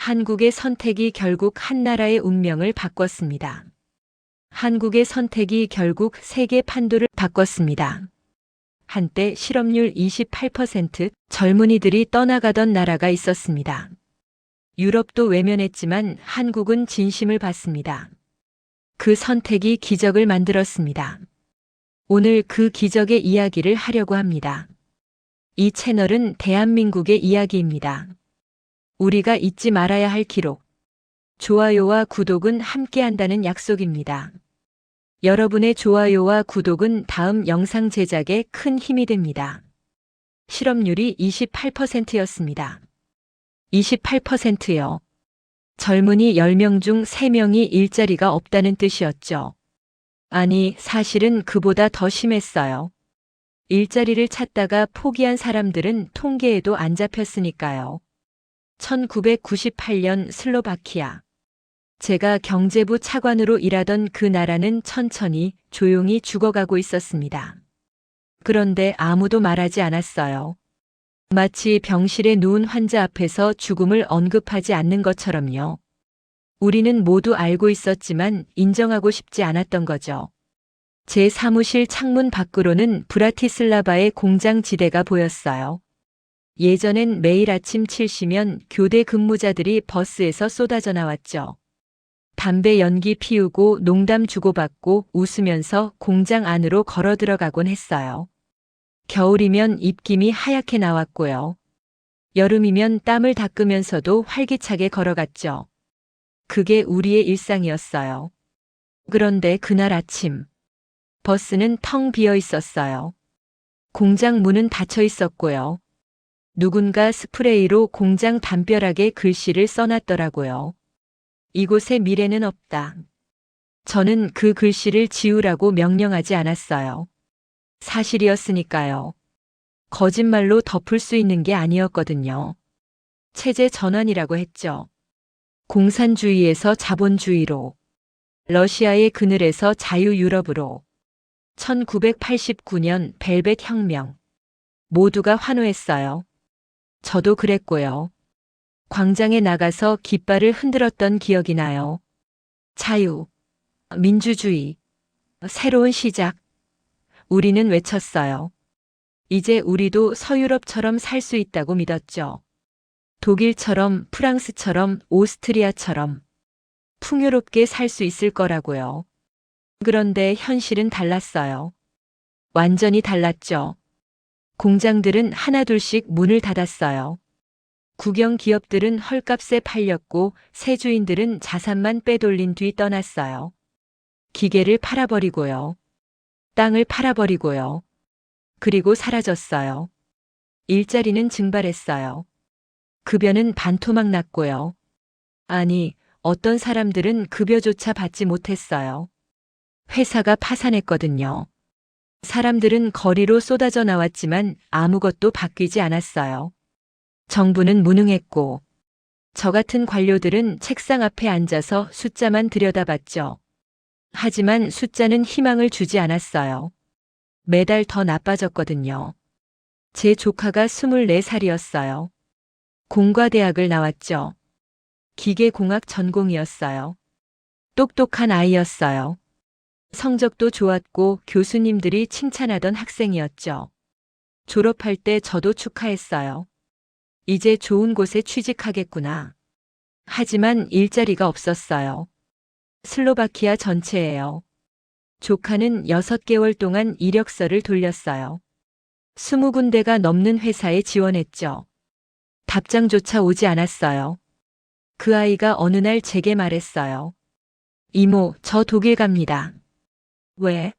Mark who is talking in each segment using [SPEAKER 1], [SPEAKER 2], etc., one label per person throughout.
[SPEAKER 1] 한국의 선택이 결국 한 나라의 운명을 바꿨습니다. 한국의 선택이 결국 세계 판도를 바꿨습니다. 한때 실업률 28%, 젊은이들이 떠나가던 나라가 있었습니다. 유럽도 외면했지만 한국은 진심을 받습니다. 그 선택이 기적을 만들었습니다. 오늘 그 기적의 이야기를 하려고 합니다. 이 채널은 대한민국의 이야기입니다. 우리가 잊지 말아야 할 기록. 좋아요와 구독은 함께한다는 약속입니다. 여러분의 좋아요와 구독은 다음 영상 제작에 큰 힘이 됩니다. 실업률이 28%였습니다. 28%요. 젊은이 10명 중 3명이 일자리가 없다는 뜻이었죠. 아니, 사실은 그보다 더 심했어요. 일자리를 찾다가 포기한 사람들은 통계에도 안 잡혔으니까요. 1998년 슬로바키아. 제가 경제부 차관으로 일하던 그 나라는 천천히 조용히 죽어가고 있었습니다. 그런데 아무도 말하지 않았어요. 마치 병실에 누운 환자 앞에서 죽음을 언급하지 않는 것처럼요. 우리는 모두 알고 있었지만 인정하고 싶지 않았던 거죠. 제 사무실 창문 밖으로는 브라티슬라바의 공장 지대가 보였어요. 예전엔 매일 아침 7시면 교대 근무자들이 버스에서 쏟아져 나왔죠. 담배 연기 피우고 농담 주고받고 웃으면서 공장 안으로 걸어 들어가곤 했어요. 겨울이면 입김이 하얗게 나왔고요. 여름이면 땀을 닦으면서도 활기차게 걸어갔죠. 그게 우리의 일상이었어요. 그런데 그날 아침, 버스는 텅 비어 있었어요. 공장 문은 닫혀 있었고요. 누군가 스프레이로 공장 담벼락에 글씨를 써놨더라고요. 이곳에 미래는 없다. 저는 그 글씨를 지우라고 명령하지 않았어요. 사실이었으니까요. 거짓말로 덮을 수 있는 게 아니었거든요. 체제 전환이라고 했죠. 공산주의에서 자본주의로, 러시아의 그늘에서 자유 유럽으로, 1989년 벨벳 혁명. 모두가 환호했어요. 저도 그랬고요. 광장에 나가서 깃발을 흔들었던 기억이 나요. 자유, 민주주의, 새로운 시작. 우리는 외쳤어요. 이제 우리도 서유럽처럼 살 수 있다고 믿었죠. 독일처럼, 프랑스처럼, 오스트리아처럼 풍요롭게 살 수 있을 거라고요. 그런데 현실은 달랐어요. 완전히 달랐죠. 공장들은 하나둘씩 문을 닫았어요. 국영 기업들은 헐값에 팔렸고 새 주인들은 자산만 빼돌린 뒤 떠났어요. 기계를 팔아버리고요. 땅을 팔아버리고요. 그리고 사라졌어요. 일자리는 증발했어요. 급여는 반토막 났고요. 아니, 어떤 사람들은 급여조차 받지 못했어요. 회사가 파산했거든요. 사람들은 거리로 쏟아져 나왔지만 아무것도 바뀌지 않았어요. 정부는 무능했고, 저 같은 관료들은 책상 앞에 앉아서 숫자만 들여다봤죠. 하지만 숫자는 희망을 주지 않았어요. 매달 더 나빠졌거든요. 제 조카가 24살이었어요. 공과대학을 나왔죠. 기계공학 전공이었어요. 똑똑한 아이였어요. 성적도 좋았고 교수님들이 칭찬하던 학생이었죠. 졸업할 때 저도 축하했어요. 이제 좋은 곳에 취직하겠구나. 하지만 일자리가 없었어요. 슬로바키아 전체예요. 조카는 6개월 동안 이력서를 돌렸어요. 20군데가 넘는 회사에 지원했죠. 답장조차 오지 않았어요. 그 아이가 어느 날 제게 말했어요. 이모, 저 독일 갑니다. 왜?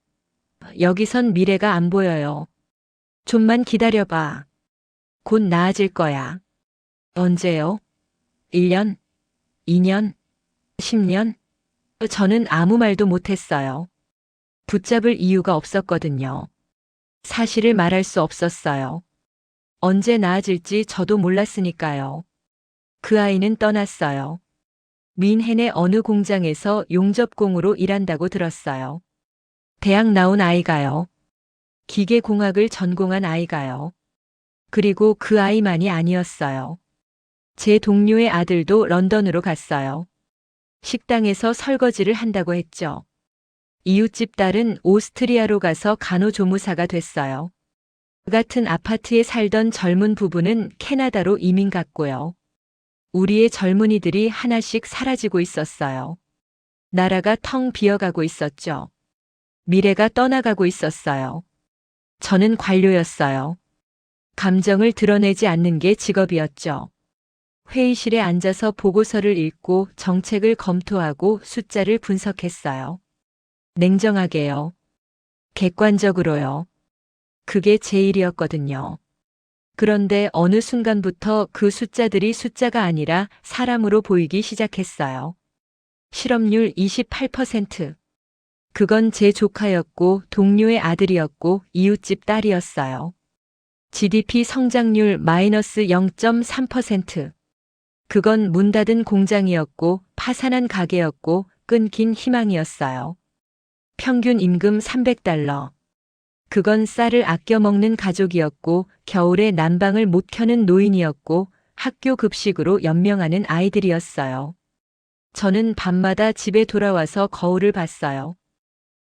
[SPEAKER 1] 여기선 미래가 안 보여요. 좀만 기다려봐. 곧 나아질 거야. 언제요? 1년? 2년? 10년? 저는 아무 말도 못했어요. 붙잡을 이유가 없었거든요. 사실을 말할 수 없었어요. 언제 나아질지 저도 몰랐으니까요. 그 아이는 떠났어요. 뮌헨의 어느 공장에서 용접공으로 일한다고 들었어요. 대학 나온 아이가요. 기계공학을 전공한 아이가요. 그리고 그 아이만이 아니었어요. 제 동료의 아들도 런던으로 갔어요. 식당에서 설거지를 한다고 했죠. 이웃집 딸은 오스트리아로 가서 간호조무사가 됐어요. 같은 아파트에 살던 젊은 부부는 캐나다로 이민 갔고요. 우리의 젊은이들이 하나씩 사라지고 있었어요. 나라가 텅 비어가고 있었죠. 미래가 떠나가고 있었어요. 저는 관료였어요. 감정을 드러내지 않는 게 직업이었죠. 회의실에 앉아서 보고서를 읽고 정책을 검토하고 숫자를 분석했어요. 냉정하게요. 객관적으로요. 그게 제 일이었거든요. 그런데 어느 순간부터 그 숫자들이 숫자가 아니라 사람으로 보이기 시작했어요. 실업률 28%. 그건 제 조카였고 동료의 아들이었고 이웃집 딸이었어요. GDP 성장률 마이너스 0.3%. 그건 문 닫은 공장이었고 파산한 가게였고 끊긴 희망이었어요. 평균 임금 300달러. 그건 쌀을 아껴 먹는 가족이었고 겨울에 난방을 못 켜는 노인이었고 학교 급식으로 연명하는 아이들이었어요. 저는 밤마다 집에 돌아와서 거울을 봤어요.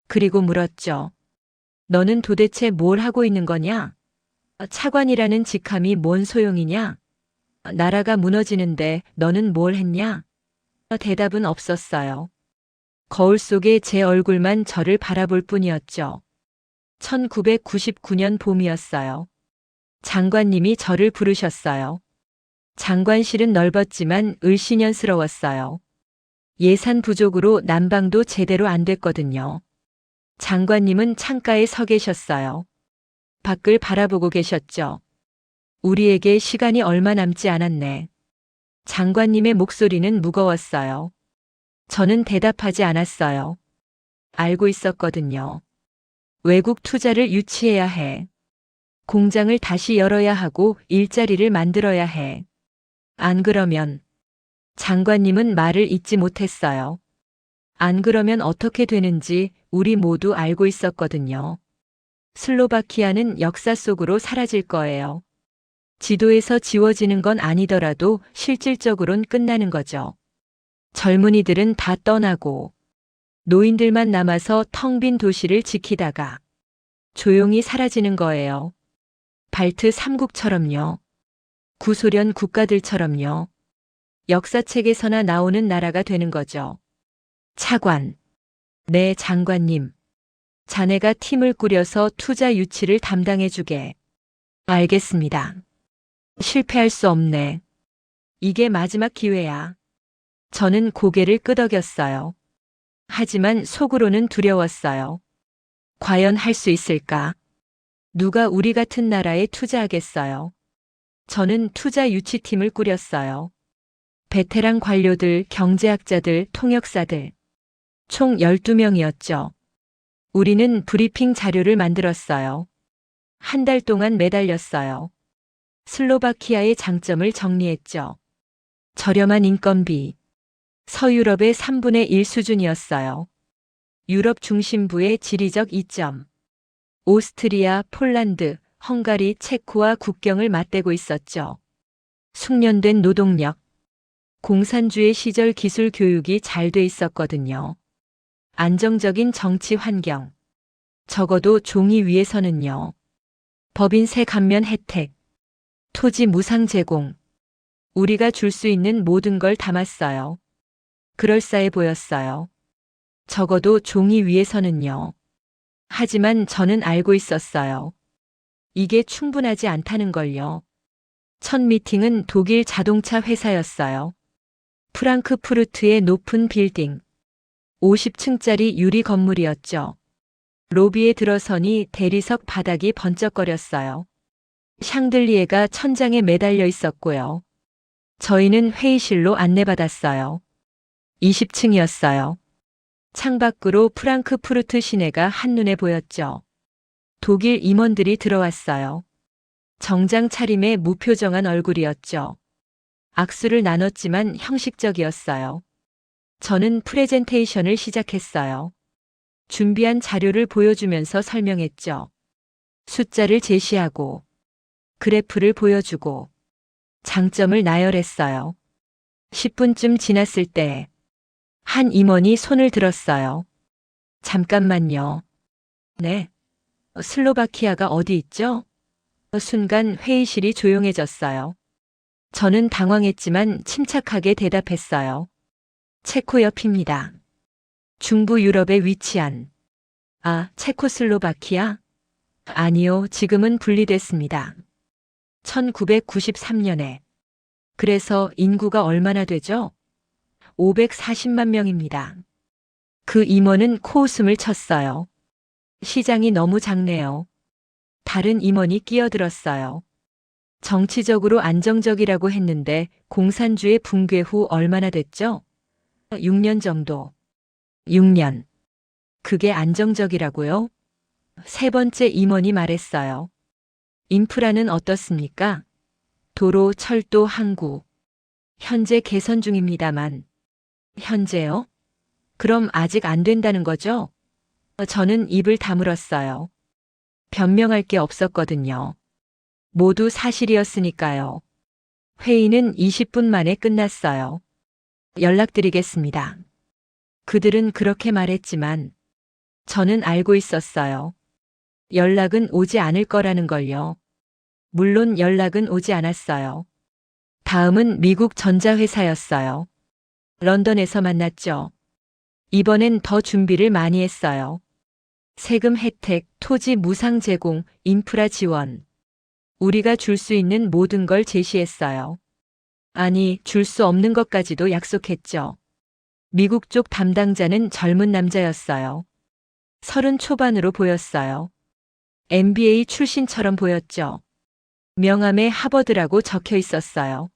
[SPEAKER 1] 그리고 물었죠. 너는 도대체 뭘 하고 있는 거냐? 차관이라는 직함이 뭔 소용이냐? 나라가 무너지는데 너는 뭘 했냐? 대답은 없었어요. 거울 속에 제 얼굴만 저를 바라볼 뿐이었죠. 1999년 봄이었어요. 장관님이 저를 부르셨어요. 장관실은 넓었지만 을씨년스러웠어요. 예산 부족으로 난방도 제대로 안 됐거든요. 장관님은 창가에 서 계셨어요. 밖을 바라보고 계셨죠. 우리에게 시간이 얼마 남지 않았네. 장관님의 목소리는 무거웠어요. 저는 대답하지 않았어요. 알고 있었거든요. 외국 투자를 유치해야 해. 공장을 다시 열어야 하고 일자리를 만들어야 해. 안 그러면 장관님은 말을 잇지 못했어요. 안 그러면 어떻게 되는지 우리 모두 알고 있었거든요. 슬로바키아는 역사 속으로 사라질 거예요. 지도에서 지워지는 건 아니더라도 실질적으론 끝나는 거죠. 젊은이들은 다 떠나고 노인들만 남아서 텅 빈 도시를 지키다가 조용히 사라지는 거예요. 발트 3국처럼요. 구소련 국가들처럼요. 역사책에서나 나오는 나라가 되는 거죠. 차관. 네, 장관님. 자네가 팀을 꾸려서 투자 유치를 담당해주게. 알겠습니다. 실패할 수 없네. 이게 마지막 기회야. 저는 고개를 끄덕였어요. 하지만 속으로는 두려웠어요. 과연 할 수 있을까? 누가 우리 같은 나라에 투자하겠어요? 저는 투자 유치팀을 꾸렸어요. 베테랑 관료들, 경제학자들, 통역사들. 총 12명이었죠. 우리는 브리핑 자료를 만들었어요. 한 달 동안 매달렸어요. 슬로바키아의 장점을 정리했죠. 저렴한 인건비. 서유럽의 3분의 1 수준이었어요. 유럽 중심부의 지리적 이점. 오스트리아, 폴란드, 헝가리, 체코와 국경을 맞대고 있었죠. 숙련된 노동력. 공산주의 시절 기술 교육이 잘 돼 있었거든요. 안정적인 정치 환경. 적어도 종이 위에서는요. 법인세 감면 혜택. 토지 무상 제공. 우리가 줄 수 있는 모든 걸 담았어요. 그럴싸해 보였어요. 적어도 종이 위에서는요. 하지만 저는 알고 있었어요. 이게 충분하지 않다는 걸요. 첫 미팅은 독일 자동차 회사였어요. 프랑크푸르트의 높은 빌딩. 50층짜리 유리 건물이었죠. 로비에 들어서니 대리석 바닥이 번쩍거렸어요. 샹들리에가 천장에 매달려 있었고요. 저희는 회의실로 안내받았어요. 20층이었어요. 창밖으로 프랑크푸르트 시내가 한눈에 보였죠. 독일 임원들이 들어왔어요. 정장 차림의 무표정한 얼굴이었죠. 악수를 나눴지만 형식적이었어요. 저는 프레젠테이션을 시작했어요. 준비한 자료를 보여주면서 설명했죠. 숫자를 제시하고, 그래프를 보여주고, 장점을 나열했어요. 10분쯤 지났을 때 한 임원이 손을 들었어요. 잠깐만요. 네. 슬로바키아가 어디 있죠? 순간 회의실이 조용해졌어요. 저는 당황했지만 침착하게 대답했어요. 체코 옆입니다. 중부 유럽에 위치한. 아, 체코슬로바키아? 아니요, 지금은 분리됐습니다. 1993년에. 그래서 인구가 얼마나 되죠? 540만 명입니다. 그 임원은 코웃음을 쳤어요. 시장이 너무 작네요. 다른 임원이 끼어들었어요. 정치적으로 안정적이라고 했는데 공산주의 붕괴 후 얼마나 됐죠? 6년 정도. 6년. 그게 안정적이라고요? 세 번째 임원이 말했어요. 인프라는 어떻습니까? 도로, 철도, 항구. 현재 개선 중입니다만. 현재요? 그럼 아직 안 된다는 거죠? 저는 입을 다물었어요. 변명할 게 없었거든요. 모두 사실이었으니까요. 회의는 20분 만에 끝났어요. 연락드리겠습니다. 그들은 그렇게 말했지만 저는 알고 있었어요. 연락은 오지 않을 거라는 걸요. 물론 연락은 오지 않았어요. 다음은 미국 전자회사였어요. 런던에서 만났죠. 이번엔 더 준비를 많이 했어요. 세금 혜택, 토지 무상 제공, 인프라 지원. 우리가 줄 수 있는 모든 걸 제시했어요. 아니, 줄 수 없는 것까지도 약속했죠. 미국 쪽 담당자는 젊은 남자였어요. 30 초반으로 보였어요. MBA 출신처럼 보였죠. 명함에 하버드라고 적혀 있었어요.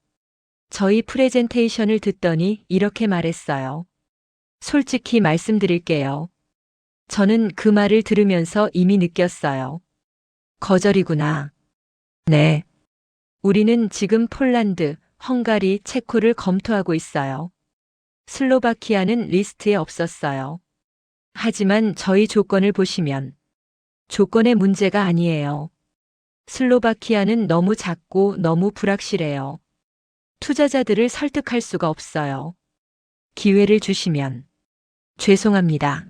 [SPEAKER 1] 저희 프레젠테이션을 듣더니 이렇게 말했어요. 솔직히 말씀드릴게요. 저는 그 말을 들으면서 이미 느꼈어요. 거절이구나. 네. 우리는 지금 폴란드, 헝가리, 체코를 검토하고 있어요. 슬로바키아는 리스트에 없었어요. 하지만 저희 조건을 보시면 조건의 문제가 아니에요. 슬로바키아는 너무 작고 너무 불확실해요. 투자자들을 설득할 수가 없어요. 기회를 주시면. 죄송합니다.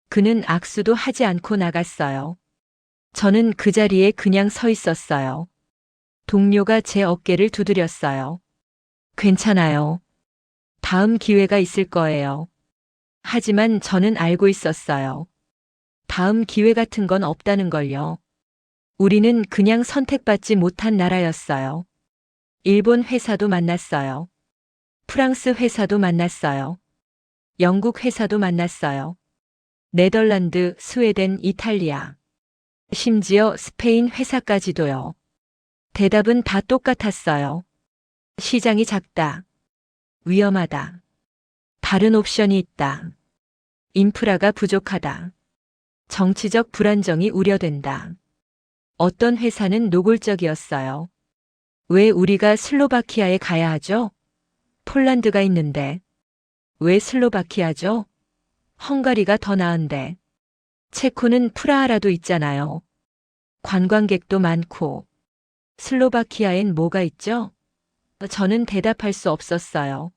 [SPEAKER 1] 그는 악수도 하지 않고 나갔어요. 저는 그 자리에 그냥 서 있었어요. 동료가 제 어깨를 두드렸어요. 괜찮아요. 다음 기회가 있을 거예요. 하지만 저는 알고 있었어요. 다음 기회 같은 건 없다는 걸요. 우리는 그냥 선택받지 못한 나라였어요. 일본 회사도 만났어요. 프랑스 회사도 만났어요. 영국 회사도 만났어요. 네덜란드, 스웨덴, 이탈리아. 심지어 스페인 회사까지도요. 대답은 다 똑같았어요. 시장이 작다. 위험하다. 다른 옵션이 있다. 인프라가 부족하다. 정치적 불안정이 우려된다. 어떤 회사는 노골적이었어요. 왜 우리가 슬로바키아에 가야 하죠? 폴란드가 있는데. 왜 슬로바키아죠? 헝가리가 더 나은데. 체코는 프라하라도 있잖아요. 관광객도 많고. 슬로바키아엔 뭐가 있죠? 저는 대답할 수 없었어요.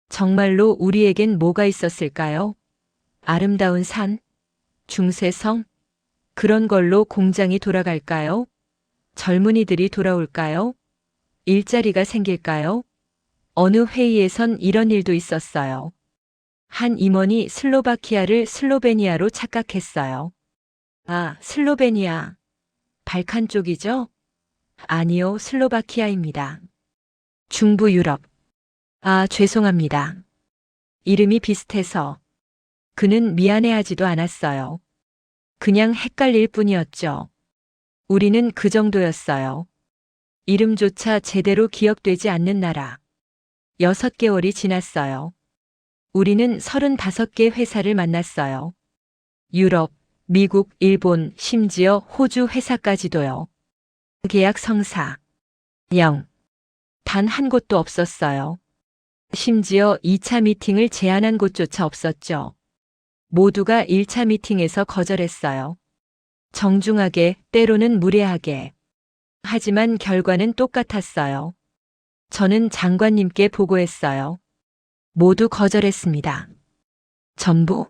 [SPEAKER 1] 정말로 우리에겐 뭐가 있었을까요? 아름다운 산? 중세성? 그런 걸로 공장이 돌아갈까요? 젊은이들이 돌아올까요? 일자리가 생길까요? 어느 회의에선 이런 일도 있었어요. 한 임원이 슬로바키아를 슬로베니아로 착각했어요. 아, 슬로베니아. 발칸 쪽이죠? 아니요, 슬로바키아입니다. 중부 유럽. 아, 죄송합니다. 이름이 비슷해서. 그는 미안해하지도 않았어요. 그냥 헷갈릴 뿐이었죠. 우리는 그 정도였어요. 이름조차 제대로 기억되지 않는 나라. 6개월이 지났어요. 우리는 35개 회사를 만났어요. 유럽, 미국, 일본, 심지어 호주 회사까지도요. 계약 성사. 0. 단 한 곳도 없었어요. 심지어 2차 미팅을 제안한 곳조차 없었죠. 모두가 1차 미팅에서 거절했어요. 정중하게, 때로는 무례하게. 하지만 결과는 똑같았어요. 저는 장관님께 보고했어요. 모두 거절했습니다. 전부?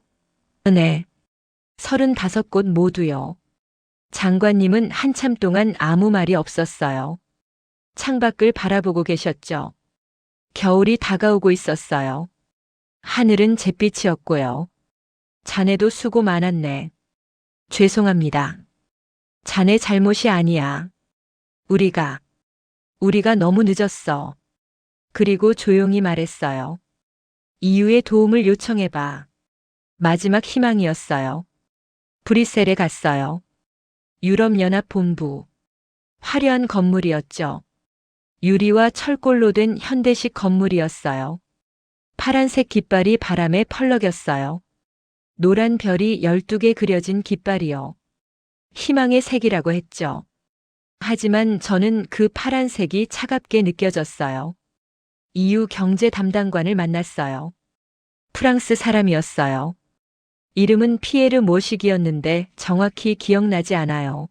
[SPEAKER 1] 네. 35곳 모두요. 장관님은 한참 동안 아무 말이 없었어요. 창밖을 바라보고 계셨죠. 겨울이 다가오고 있었어요. 하늘은 잿빛이었고요. 자네도 수고 많았네. 죄송합니다. 자네 잘못이 아니야. 우리가 너무 늦었어. 그리고 조용히 말했어요. 이유의 도움을 요청해봐. 마지막 희망이었어요. 브뤼셀에 갔어요. 유럽연합본부. 화려한 건물이었죠. 유리와 철골로 된 현대식 건물이었어요. 파란색 깃발이 바람에 펄럭였어요. 노란 별이 12개 그려진 깃발이요. 희망의 색이라고 했죠. 하지만 저는 그 파란색이 차갑게 느껴졌어요. EU 경제 담당관을 만났어요. 프랑스 사람이었어요. 이름은 피에르 모식이었는데 정확히 기억나지 않아요.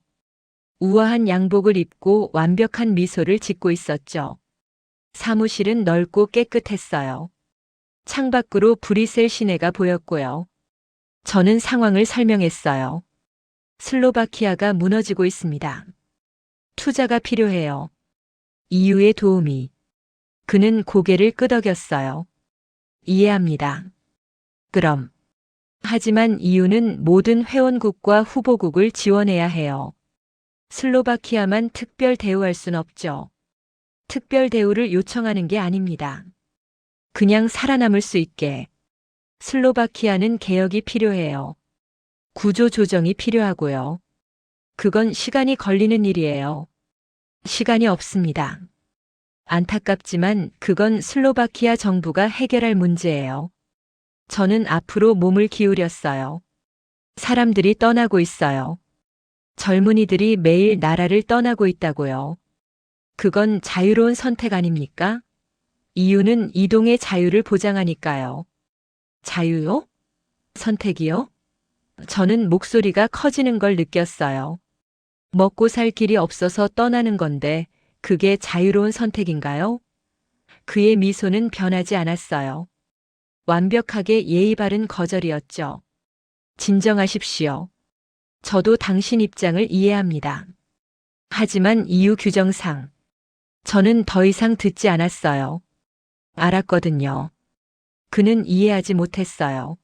[SPEAKER 1] 우아한 양복을 입고 완벽한 미소를 짓고 있었죠. 사무실은 넓고 깨끗했어요. 창밖으로 브뤼셀 시내가 보였고요. 저는 상황을 설명했어요. 슬로바키아가 무너지고 있습니다. 투자가 필요해요. EU의 도움이. 그는 고개를 끄덕였어요. 이해합니다. 그럼. 하지만 EU는 모든 회원국과 후보국을 지원해야 해요. 슬로바키아만 특별 대우할 순 없죠. 특별 대우를 요청하는 게 아닙니다. 그냥 살아남을 수 있게. 슬로바키아는 개혁이 필요해요. 구조 조정이 필요하고요. 그건 시간이 걸리는 일이에요. 시간이 없습니다. 안타깝지만 그건 슬로바키아 정부가 해결할 문제예요. 저는 앞으로 몸을 기울였어요. 사람들이 떠나고 있어요. 젊은이들이 매일 나라를 떠나고 있다고요. 그건 자유로운 선택 아닙니까? 이유는 이동의 자유를 보장하니까요. 자유요? 선택이요? 저는 목소리가 커지는 걸 느꼈어요. 먹고 살 길이 없어서 떠나는 건데 그게 자유로운 선택인가요? 그의 미소는 변하지 않았어요. 완벽하게 예의 바른 거절이었죠. 진정하십시오. 저도 당신 입장을 이해합니다. 하지만 EU 규정상 저는 더 이상 듣지 않았어요. 알았거든요. 그는 이해하지 못했어요.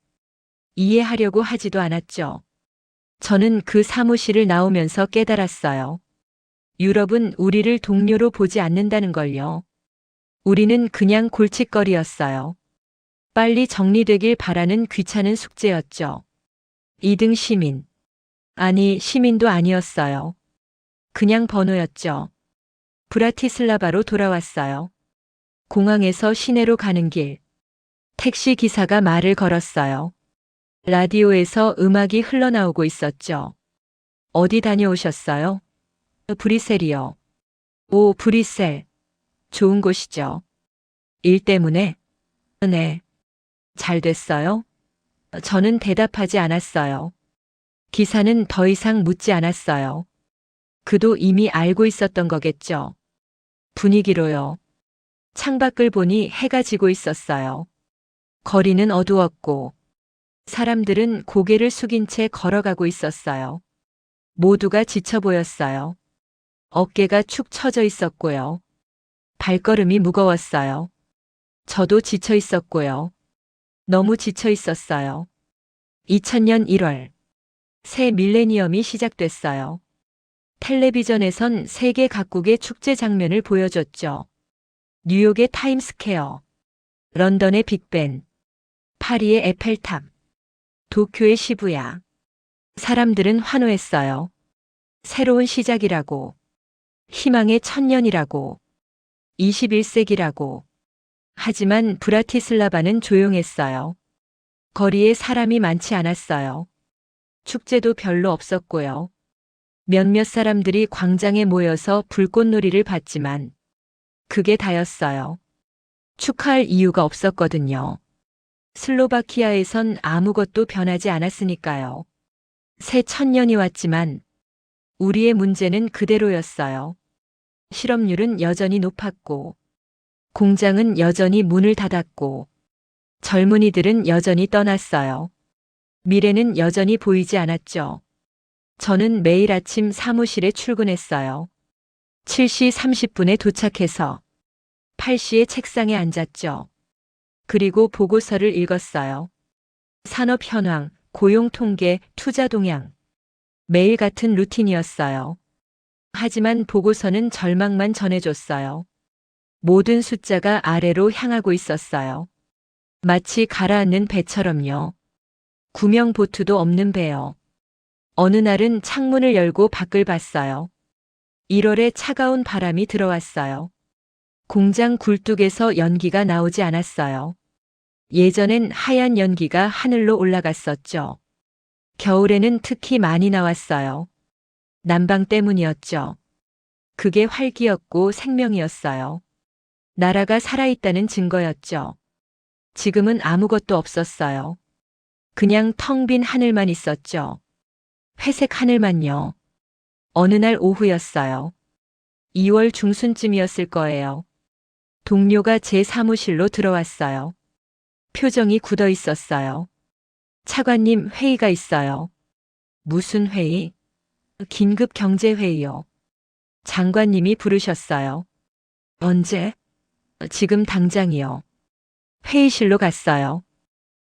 [SPEAKER 1] 이해하려고 하지도 않았죠. 저는 그 사무실을 나오면서 깨달았어요. 유럽은 우리를 동료로 보지 않는다는 걸요. 우리는 그냥 골칫거리였어요. 빨리 정리되길 바라는 귀찮은 숙제였죠. 2등 시민. 아니, 시민도 아니었어요. 그냥 번호였죠. 브라티슬라바로 돌아왔어요. 공항에서 시내로 가는 길. 택시 기사가 말을 걸었어요. 라디오에서 음악이 흘러나오고 있었죠. 어디 다녀오셨어요? 브뤼셀이요. 오, 브뤼셀. 좋은 곳이죠. 일 때문에? 네. 잘 됐어요? 저는 대답하지 않았어요. 기사는 더 이상 묻지 않았어요. 그도 이미 알고 있었던 거겠죠. 분위기로요. 창밖을 보니 해가 지고 있었어요. 거리는 어두웠고 사람들은 고개를 숙인 채 걸어가고 있었어요. 모두가 지쳐 보였어요. 어깨가 축 처져 있었고요. 발걸음이 무거웠어요. 저도 지쳐 있었고요. 너무 지쳐 있었어요. 2000년 1월. 새 밀레니엄이 시작됐어요. 텔레비전에선 세계 각국의 축제 장면을 보여줬죠. 뉴욕의 타임스퀘어, 런던의 빅벤, 파리의 에펠탑, 도쿄의 시부야. 사람들은 환호했어요. 새로운 시작이라고, 희망의 천년이라고, 21세기라고. 하지만 브라티슬라바는 조용했어요. 거리에 사람이 많지 않았어요. 축제도 별로 없었고요. 몇몇 사람들이 광장에 모여서 불꽃놀이를 봤지만 그게 다였어요. 축하할 이유가 없었거든요. 슬로바키아에선 아무것도 변하지 않았으니까요. 새 천년이 왔지만 우리의 문제는 그대로였어요. 실업률은 여전히 높았고 공장은 여전히 문을 닫았고 젊은이들은 여전히 떠났어요. 미래는 여전히 보이지 않았죠. 저는 매일 아침 사무실에 출근했어요. 7시 30분에 도착해서 8시에 책상에 앉았죠. 그리고 보고서를 읽었어요. 산업 현황, 고용 통계, 투자 동향. 매일 같은 루틴이었어요. 하지만 보고서는 절망만 전해줬어요. 모든 숫자가 아래로 향하고 있었어요. 마치 가라앉는 배처럼요. 구명 보트도 없는 배요. 어느 날은 창문을 열고 밖을 봤어요. 1월에 차가운 바람이 들어왔어요. 공장 굴뚝에서 연기가 나오지 않았어요. 예전엔 하얀 연기가 하늘로 올라갔었죠. 겨울에는 특히 많이 나왔어요. 난방 때문이었죠. 그게 활기였고 생명이었어요. 나라가 살아있다는 증거였죠. 지금은 아무것도 없었어요. 그냥 텅 빈 하늘만 있었죠. 회색 하늘만요. 어느 날 오후였어요. 2월 중순쯤이었을 거예요. 동료가 제 사무실로 들어왔어요. 표정이 굳어 있었어요. 차관님, 회의가 있어요. 무슨 회의? 긴급 경제회의요. 장관님이 부르셨어요. 언제? 지금 당장이요. 회의실로 갔어요.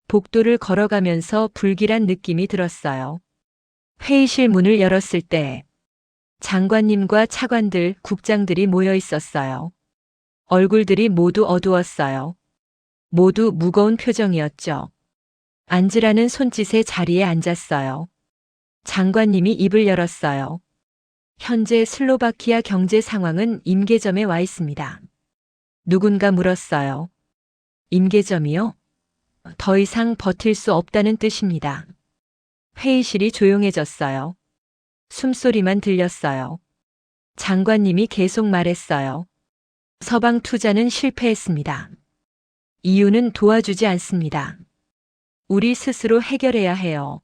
[SPEAKER 1] 복도를 걸어가면서 불길한 느낌이 들었어요. 회의실 문을 열었을 때 장관님과 차관들, 국장들이 모여 있었어요. 얼굴들이 모두 어두웠어요. 모두 무거운 표정이었죠. 앉으라는 손짓에 자리에 앉았어요. 장관님이 입을 열었어요. 현재 슬로바키아 경제 상황은 임계점에 와 있습니다. 누군가 물었어요. 임계점이요? 더 이상 버틸 수 없다는 뜻입니다. 회의실이 조용해졌어요. 숨소리만 들렸어요. 장관님이 계속 말했어요. 서방 투자는 실패했습니다. 이유는 도와주지 않습니다. 우리 스스로 해결해야 해요.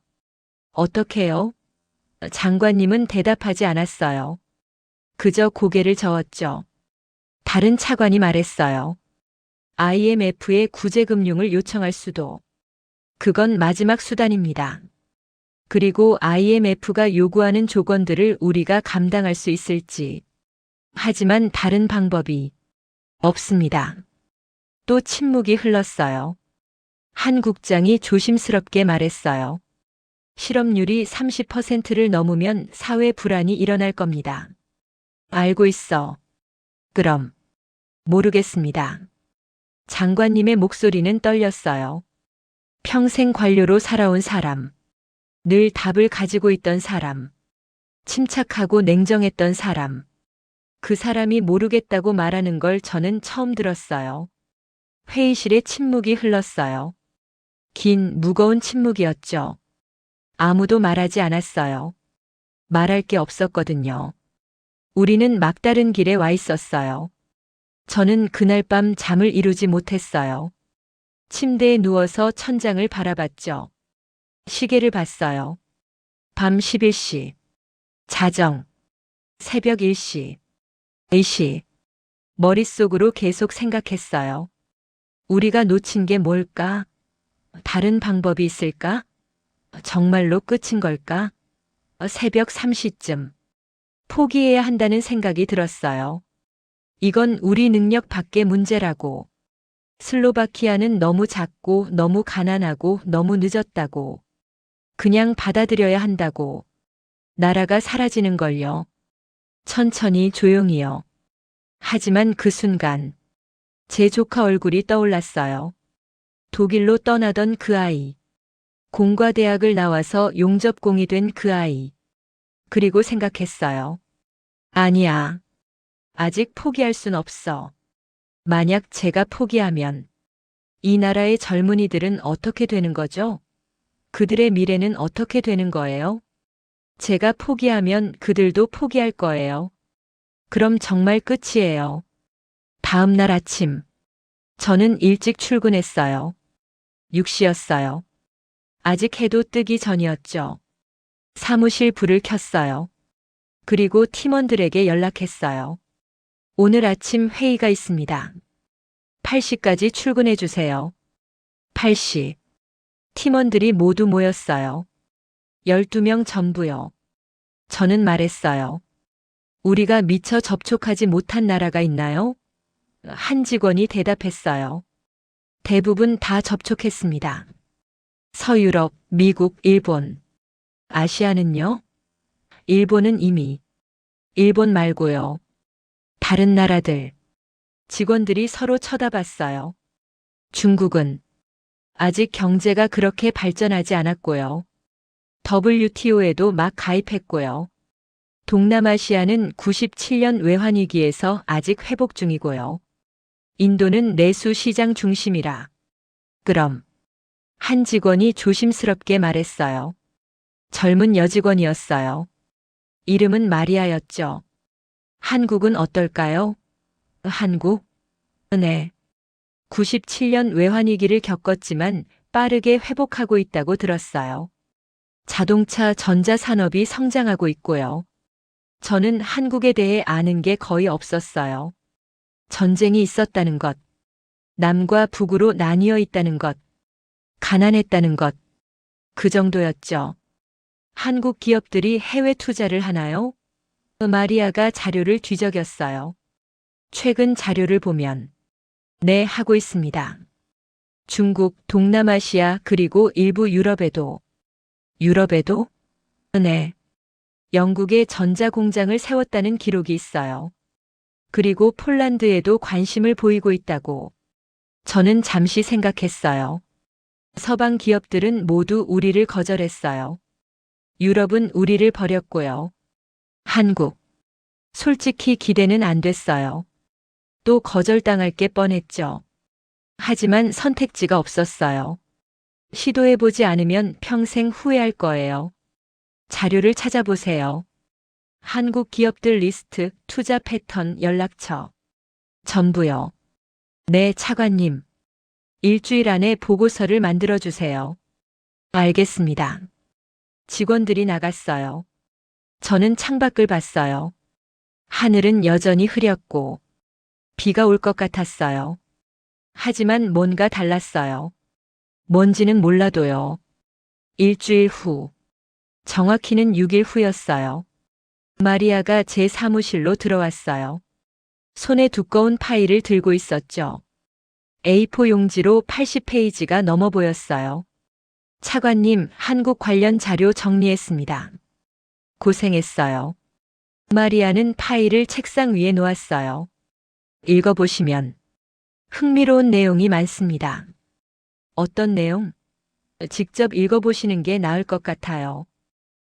[SPEAKER 1] 어떻게요? 장관님은 대답하지 않았어요. 그저 고개를 저었죠. 다른 차관이 말했어요. IMF에 구제금융을 요청할 수도. 그건 마지막 수단입니다. 그리고 IMF가 요구하는 조건들을 우리가 감당할 수 있을지. 하지만 다른 방법이 없습니다. 또 침묵이 흘렀어요. 한 국장이 조심스럽게 말했어요. 실업률이 30%를 넘으면 사회 불안이 일어날 겁니다. 알고 있어. 그럼. 모르겠습니다. 장관님의 목소리는 떨렸어요. 평생 관료로 살아온 사람. 늘 답을 가지고 있던 사람. 침착하고 냉정했던 사람. 그 사람이 모르겠다고 말하는 걸 저는 처음 들었어요. 회의실에 침묵이 흘렀어요. 긴, 무거운 침묵이었죠. 아무도 말하지 않았어요. 말할 게 없었거든요. 우리는 막다른 길에 와 있었어요. 저는 그날 밤 잠을 이루지 못했어요. 침대에 누워서 천장을 바라봤죠. 시계를 봤어요. 밤 11시. 자정. 새벽 1시. 4시. 머릿속으로 계속 생각했어요. 우리가 놓친 게 뭘까? 다른 방법이 있을까? 정말로 끝인 걸까? 새벽 3시쯤. 포기해야 한다는 생각이 들었어요. 이건 우리 능력 밖의 문제라고. 슬로바키아는 너무 작고 너무 가난하고 너무 늦었다고. 그냥 받아들여야 한다고. 나라가 사라지는 걸요. 천천히 조용히요. 하지만 그 순간 제 조카 얼굴이 떠올랐어요. 독일로 떠나던 그 아이. 공과대학을 나와서 용접공이 된 그 아이. 그리고 생각했어요. 아니야. 아직 포기할 순 없어. 만약 제가 포기하면 이 나라의 젊은이들은 어떻게 되는 거죠? 그들의 미래는 어떻게 되는 거예요? 제가 포기하면 그들도 포기할 거예요. 그럼 정말 끝이에요. 다음 날 아침. 저는 일찍 출근했어요. 6시였어요. 아직 해도 뜨기 전이었죠. 사무실 불을 켰어요. 그리고 팀원들에게 연락했어요. 오늘 아침 회의가 있습니다. 8시까지 출근해 주세요. 8시. 팀원들이 모두 모였어요. 12명 전부요. 저는 말했어요. 우리가 미처 접촉하지 못한 나라가 있나요? 한 직원이 대답했어요. 대부분 다 접촉했습니다. 서유럽, 미국, 일본. 아시아는요? 일본은 이미. 일본 말고요. 다른 나라들. 직원들이 서로 쳐다봤어요. 중국은 아직 경제가 그렇게 발전하지 않았고요. WTO에도 막 가입했고요. 동남아시아는 97년 외환위기에서 아직 회복 중이고요. 인도는 내수 시장 중심이라. 그럼 한 직원이 조심스럽게 말했어요. 젊은 여직원이었어요. 이름은 마리아였죠. 한국은 어떨까요? 한국? 네. 97년 외환위기를 겪었지만 빠르게 회복하고 있다고 들었어요. 자동차 전자산업이 성장하고 있고요. 저는 한국에 대해 아는 게 거의 없었어요. 전쟁이 있었다는 것, 남과 북으로 나뉘어 있다는 것, 가난했다는 것, 그 정도였죠. 한국 기업들이 해외 투자를 하나요? 마리아가 자료를 뒤적였어요. 최근 자료를 보면, 네, 하고 있습니다. 중국, 동남아시아, 그리고 일부 유럽에도. 유럽에도? 네. 영국에 전자공장을 세웠다는 기록이 있어요. 그리고 폴란드에도 관심을 보이고 있다고. 저는 잠시 생각했어요. 서방 기업들은 모두 우리를 거절했어요. 유럽은 우리를 버렸고요. 한국. 솔직히 기대는 안 됐어요. 또 거절당할 게 뻔했죠. 하지만 선택지가 없었어요. 시도해보지 않으면 평생 후회할 거예요. 자료를 찾아보세요. 한국 기업들 리스트, 투자 패턴, 연락처. 전부요. 네, 차관님. 일주일 안에 보고서를 만들어주세요. 알겠습니다. 직원들이 나갔어요. 저는 창밖을 봤어요. 하늘은 여전히 흐렸고, 비가 올 것 같았어요. 하지만 뭔가 달랐어요. 뭔지는 몰라도요. 일주일 후, 정확히는 6일 후였어요. 마리아가 제 사무실로 들어왔어요. 손에 두꺼운 파일을 들고 있었죠. A4 용지로 80페이지가 넘어 보였어요. 차관님, 한국 관련 자료 정리했습니다. 고생했어요. 마리아는 파일을 책상 위에 놓았어요. 읽어보시면 흥미로운 내용이 많습니다. 어떤 내용? 직접 읽어보시는 게 나을 것 같아요.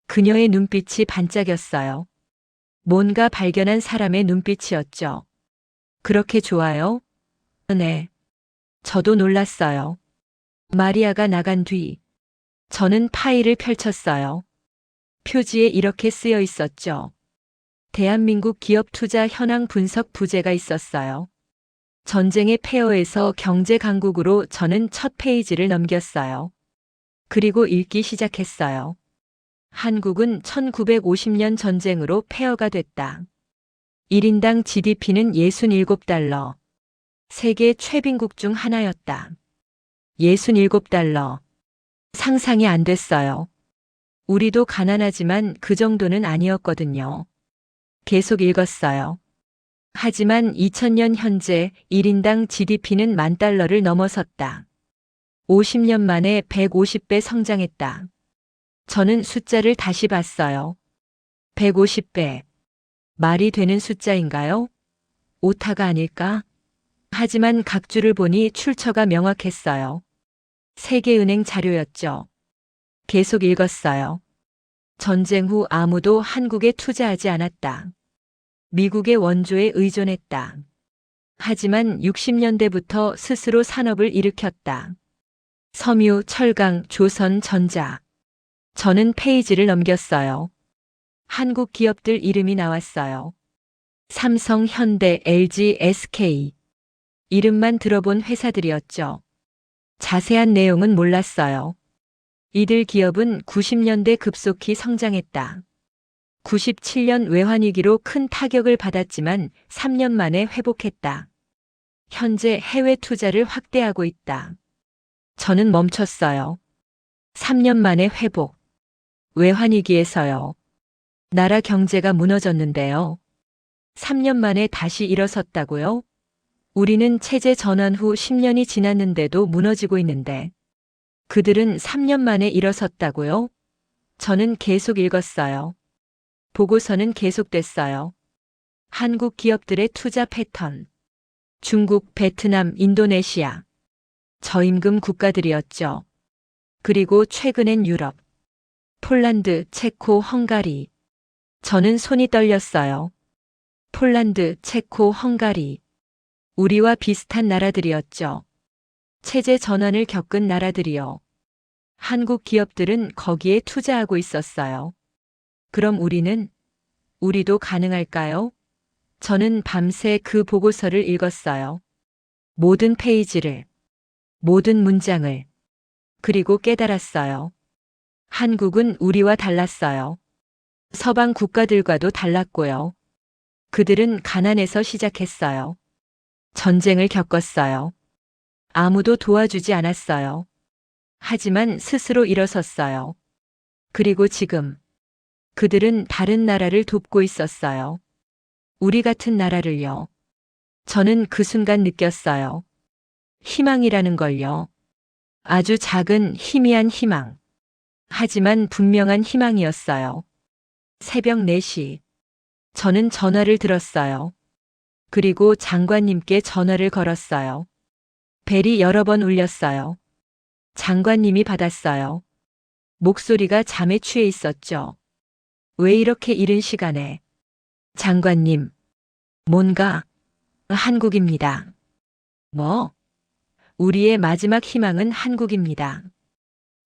[SPEAKER 1] 그녀의 눈빛이 반짝였어요. 뭔가 발견한 사람의 눈빛이었죠. 그렇게 좋아요? 네. 저도 놀랐어요. 마리아가 나간 뒤, 저는 파일을 펼쳤어요. 표지에 이렇게 쓰여 있었죠. 대한민국 기업 투자 현황 분석 부제가 있었어요. 전쟁의 폐허에서 경제 강국으로 저는 첫 페이지를 넘겼어요. 그리고 읽기 시작했어요. 한국은 1950년 전쟁으로 폐허가 됐다. 1인당 GDP는 67달러. 세계 최빈국 중 하나였다. 67달러. 상상이 안 됐어요. 우리도 가난하지만 그 정도는 아니었거든요. 계속 읽었어요. 하지만 2000년 현재 1인당 GDP는 10,000달러를 넘어섰다. 50년 만에 150배 성장했다. 저는 숫자를 다시 봤어요. 150배. 말이 되는 숫자인가요? 오타가 아닐까? 하지만 각주를 보니 출처가 명확했어요. 세계은행 자료였죠. 계속 읽었어요. 전쟁 후 아무도 한국에 투자하지 않았다. 미국의 원조에 의존했다. 하지만 60년대부터 스스로 산업을 일으켰다. 섬유, 철강, 조선, 전자. 저는 페이지를 넘겼어요. 한국 기업들 이름이 나왔어요. 삼성, 현대, LG, SK. 이름만 들어본 회사들이었죠. 자세한 내용은 몰랐어요. 이들 기업은 90년대 급속히 성장했다. 97년 외환위기로 큰 타격을 받았지만 3년 만에 회복했다. 현재 해외 투자를 확대하고 있다. 저는 멈췄어요. 3년 만에 회복. 외환위기에서요. 나라 경제가 무너졌는데요. 3년 만에 다시 일어섰다고요? 우리는 체제 전환 후 10년이 지났는데도 무너지고 있는데 그들은 3년 만에 일어섰다고요? 저는 계속 읽었어요. 보고서는 계속됐어요. 한국 기업들의 투자 패턴. 중국, 베트남, 인도네시아. 저임금 국가들이었죠. 그리고 최근엔 유럽. 폴란드, 체코, 헝가리. 저는 손이 떨렸어요. 폴란드, 체코, 헝가리. 우리와 비슷한 나라들이었죠. 체제 전환을 겪은 나라들이요. 한국 기업들은 거기에 투자하고 있었어요. 그럼 우리도 가능할까요? 저는 밤새 그 보고서를 읽었어요. 모든 페이지를, 모든 문장을. 그리고 깨달았어요. 한국은 우리와 달랐어요. 서방 국가들과도 달랐고요. 그들은 가난에서 시작했어요. 전쟁을 겪었어요. 아무도 도와주지 않았어요. 하지만 스스로 일어섰어요. 그리고 지금 그들은 다른 나라를 돕고 있었어요. 우리 같은 나라를요. 저는 그 순간 느꼈어요. 희망이라는 걸요. 아주 작은 희미한 희망. 하지만 분명한 희망이었어요. 새벽 4시. 저는 전화를 들었어요. 그리고 장관님께 전화를 걸었어요. 벨이 여러 번 울렸어요. 장관님이 받았어요. 목소리가 잠에 취해 있었죠. 왜 이렇게 이른 시간에? 장관님, 뭔가, 한국입니다. 뭐? 우리의 마지막 희망은 한국입니다.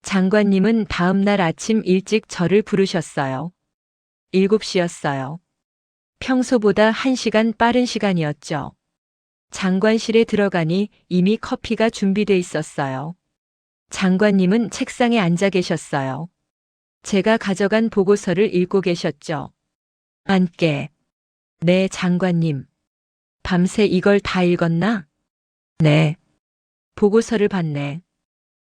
[SPEAKER 1] 장관님은 다음 날 아침 일찍 저를 부르셨어요. 7시였어요. 평소보다 1시간 빠른 시간이었죠. 장관실에 들어가니 이미 커피가 준비돼 있었어요. 장관님은 책상에 앉아 계셨어요. 제가 가져간 보고서를 읽고 계셨죠. 앉게. 네, 장관님. 밤새 이걸 다 읽었나? 네. 보고서를 봤네.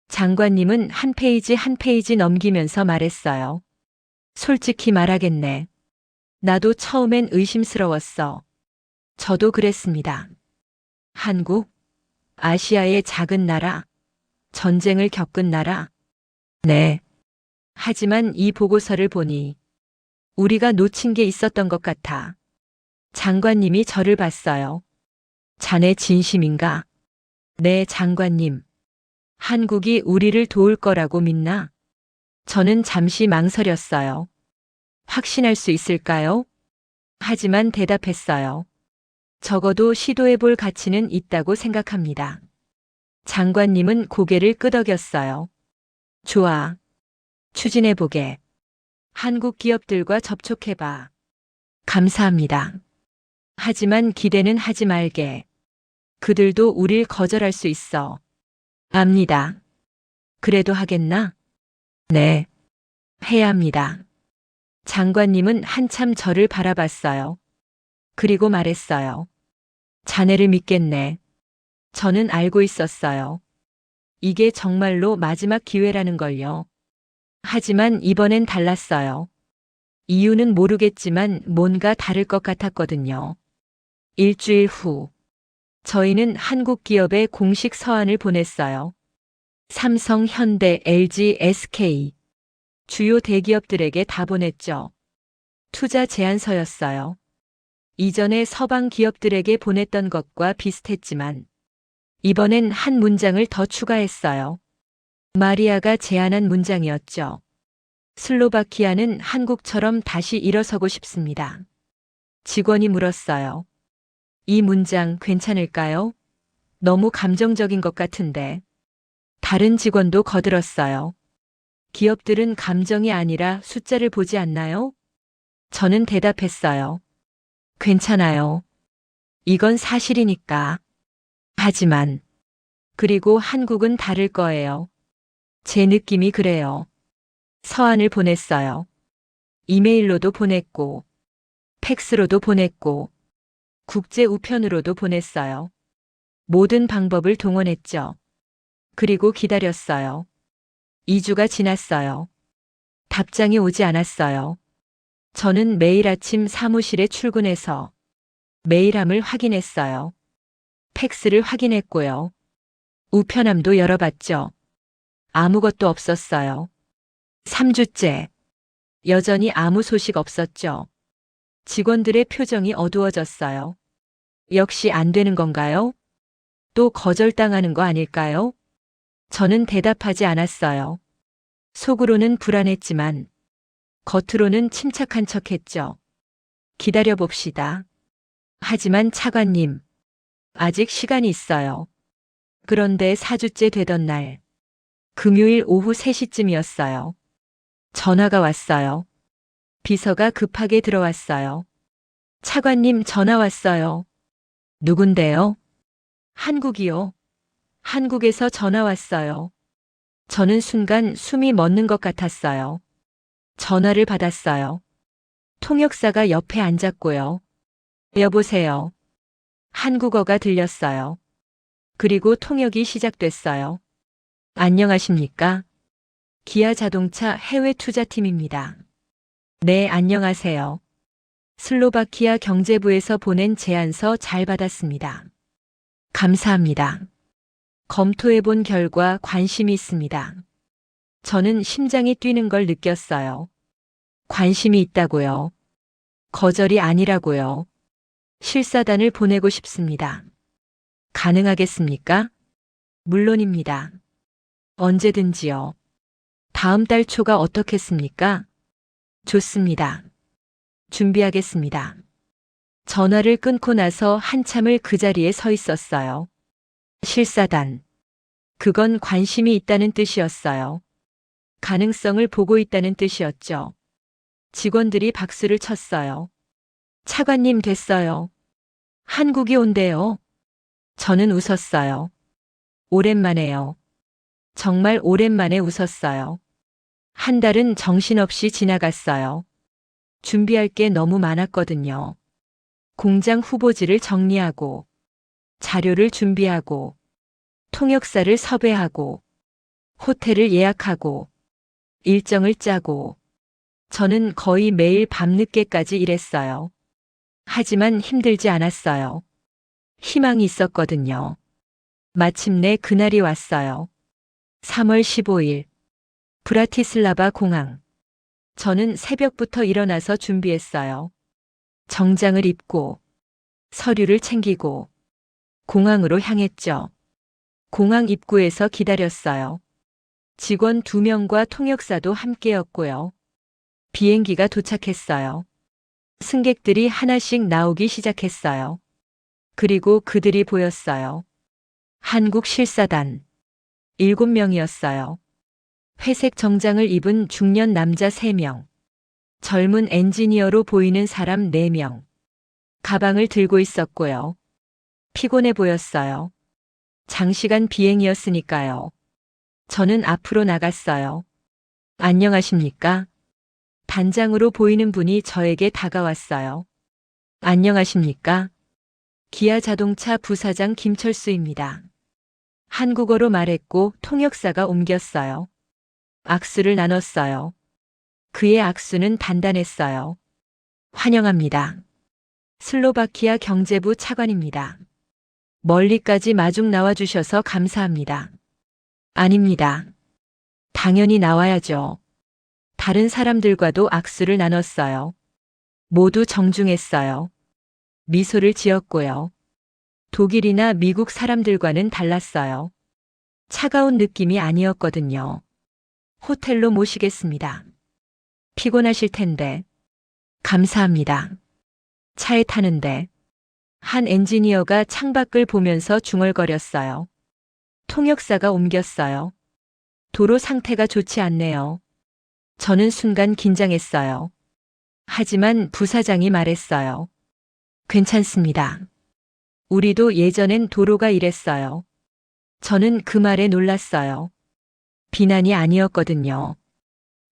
[SPEAKER 1] 장관님은 한 페이지 한 페이지 넘기면서 말했어요. 솔직히 말하겠네. 나도 처음엔 의심스러웠어. 저도 그랬습니다. 한국? 아시아의 작은 나라? 전쟁을 겪은 나라? 네. 하지만 이 보고서를 보니 우리가 놓친 게 있었던 것 같아. 장관님이 저를 봤어요. 자네 진심인가? 네, 장관님. 한국이 우리를 도울 거라고 믿나? 저는 잠시 망설였어요. 확신할 수 있을까요? 하지만 대답했어요. 적어도 시도해 볼 가치는 있다고 생각합니다. 장관님은 고개를 끄덕였어요. 좋아. 추진해 보게. 한국 기업들과 접촉해봐. 감사합니다. 하지만 기대는 하지 말게. 그들도 우릴 거절할 수 있어. 압니다. 그래도 하겠나? 네. 해야 합니다. 장관님은 한참 저를 바라봤어요. 그리고 말했어요. 자네를 믿겠네. 저는 알고 있었어요. 이게 정말로 마지막 기회라는 걸요. 하지만 이번엔 달랐어요. 이유는 모르겠지만 뭔가 다를 것 같았거든요. 일주일 후, 저희는 한국 기업에 공식 서한을 보냈어요. 삼성, 현대, LG, SK. 주요 대기업들에게 다 보냈죠. 투자 제안서였어요. 이전에 서방 기업들에게 보냈던 것과 비슷했지만 이번엔 한 문장을 더 추가했어요. 마리아가 제안한 문장이었죠. 슬로바키아는 한국처럼 다시 일어서고 싶습니다. 직원이 물었어요. 이 문장 괜찮을까요? 너무 감정적인 것 같은데. 다른 직원도 거들었어요. 기업들은 감정이 아니라 숫자를 보지 않나요? 저는 대답했어요. 괜찮아요. 이건 사실이니까. 하지만, 그리고 한국은 다를 거예요. 제 느낌이 그래요. 서한을 보냈어요. 이메일로도 보냈고, 팩스로도 보냈고, 국제 우편으로도 보냈어요. 모든 방법을 동원했죠. 그리고 기다렸어요. 2주가 지났어요. 답장이 오지 않았어요. 저는 매일 아침 사무실에 출근해서 메일함을 확인했어요. 팩스를 확인했고요. 우편함도 열어봤죠. 아무것도 없었어요. 3주째. 여전히 아무 소식 없었죠. 직원들의 표정이 어두워졌어요. 역시 안 되는 건가요? 또 거절당하는 거 아닐까요? 저는 대답하지 않았어요. 속으로는 불안했지만 겉으로는 침착한 척했죠. 기다려봅시다. 하지만 차관님, 아직 시간이 있어요. 그런데 4주째 되던 날, 금요일 오후 3시쯤이었어요. 전화가 왔어요. 비서가 급하게 들어왔어요. 차관님 전화 왔어요. 누군데요? 한국이요. 한국에서 전화 왔어요. 저는 순간 숨이 멎는 것 같았어요. 전화를 받았어요. 통역사가 옆에 앉았고요. 여보세요. 한국어가 들렸어요. 그리고 통역이 시작됐어요. 안녕하십니까? 기아 자동차 해외 투자팀입니다. 네, 안녕하세요. 슬로바키아 경제부에서 보낸 제안서 잘 받았습니다. 감사합니다. 검토해 본 결과 관심이 있습니다. 저는 심장이 뛰는 걸 느꼈어요. 관심이 있다고요. 거절이 아니라고요. 실사단을 보내고 싶습니다. 가능하겠습니까? 물론입니다. 언제든지요. 다음 달 초가 어떻겠습니까? 좋습니다. 준비하겠습니다. 전화를 끊고 나서 한참을 그 자리에 서 있었어요. 실사단. 그건 관심이 있다는 뜻이었어요. 가능성을 보고 있다는 뜻이었죠. 직원들이 박수를 쳤어요. 차관님 됐어요. 한국이 온대요. 저는 웃었어요. 오랜만에요. 정말 오랜만에 웃었어요. 한 달은 정신없이 지나갔어요. 준비할 게 너무 많았거든요. 공장 후보지를 정리하고, 자료를 준비하고, 통역사를 섭외하고, 호텔을 예약하고, 일정을 짜고, 저는 거의 매일 밤늦게까지 일했어요. 하지만 힘들지 않았어요. 희망이 있었거든요. 마침내 그날이 왔어요. 3월 15일. 브라티슬라바 공항. 저는 새벽부터 일어나서 준비했어요. 정장을 입고, 서류를 챙기고, 공항으로 향했죠. 공항 입구에서 기다렸어요. 직원 2명과 통역사도 함께였고요. 비행기가 도착했어요. 승객들이 하나씩 나오기 시작했어요. 그리고 그들이 보였어요. 한국 실사단. 7명이었어요. 회색 정장을 입은 중년 남자 3명. 젊은 엔지니어로 보이는 사람 4명. 가방을 들고 있었고요. 피곤해 보였어요. 장시간 비행이었으니까요. 저는 앞으로 나갔어요. 안녕하십니까? 단장으로 보이는 분이 저에게 다가왔어요. 안녕하십니까? 기아 자동차 부사장 김철수입니다. 한국어로 말했고 통역사가 옮겼어요. 악수를 나눴어요. 그의 악수는 단단했어요. 환영합니다. 슬로바키아 경제부 차관입니다. 멀리까지 마중 나와주셔서 감사합니다. 아닙니다. 당연히 나와야죠. 다른 사람들과도 악수를 나눴어요. 모두 정중했어요. 미소를 지었고요. 독일이나 미국 사람들과는 달랐어요. 차가운 느낌이 아니었거든요. 호텔로 모시겠습니다. 피곤하실 텐데. 감사합니다. 차에 타는데 한 엔지니어가 창밖을 보면서 중얼거렸어요. 통역사가 옮겼어요. 도로 상태가 좋지 않네요. 저는 순간 긴장했어요. 하지만 부사장이 말했어요. 괜찮습니다. 우리도 예전엔 도로가 이랬어요. 저는 그 말에 놀랐어요. 비난이 아니었거든요.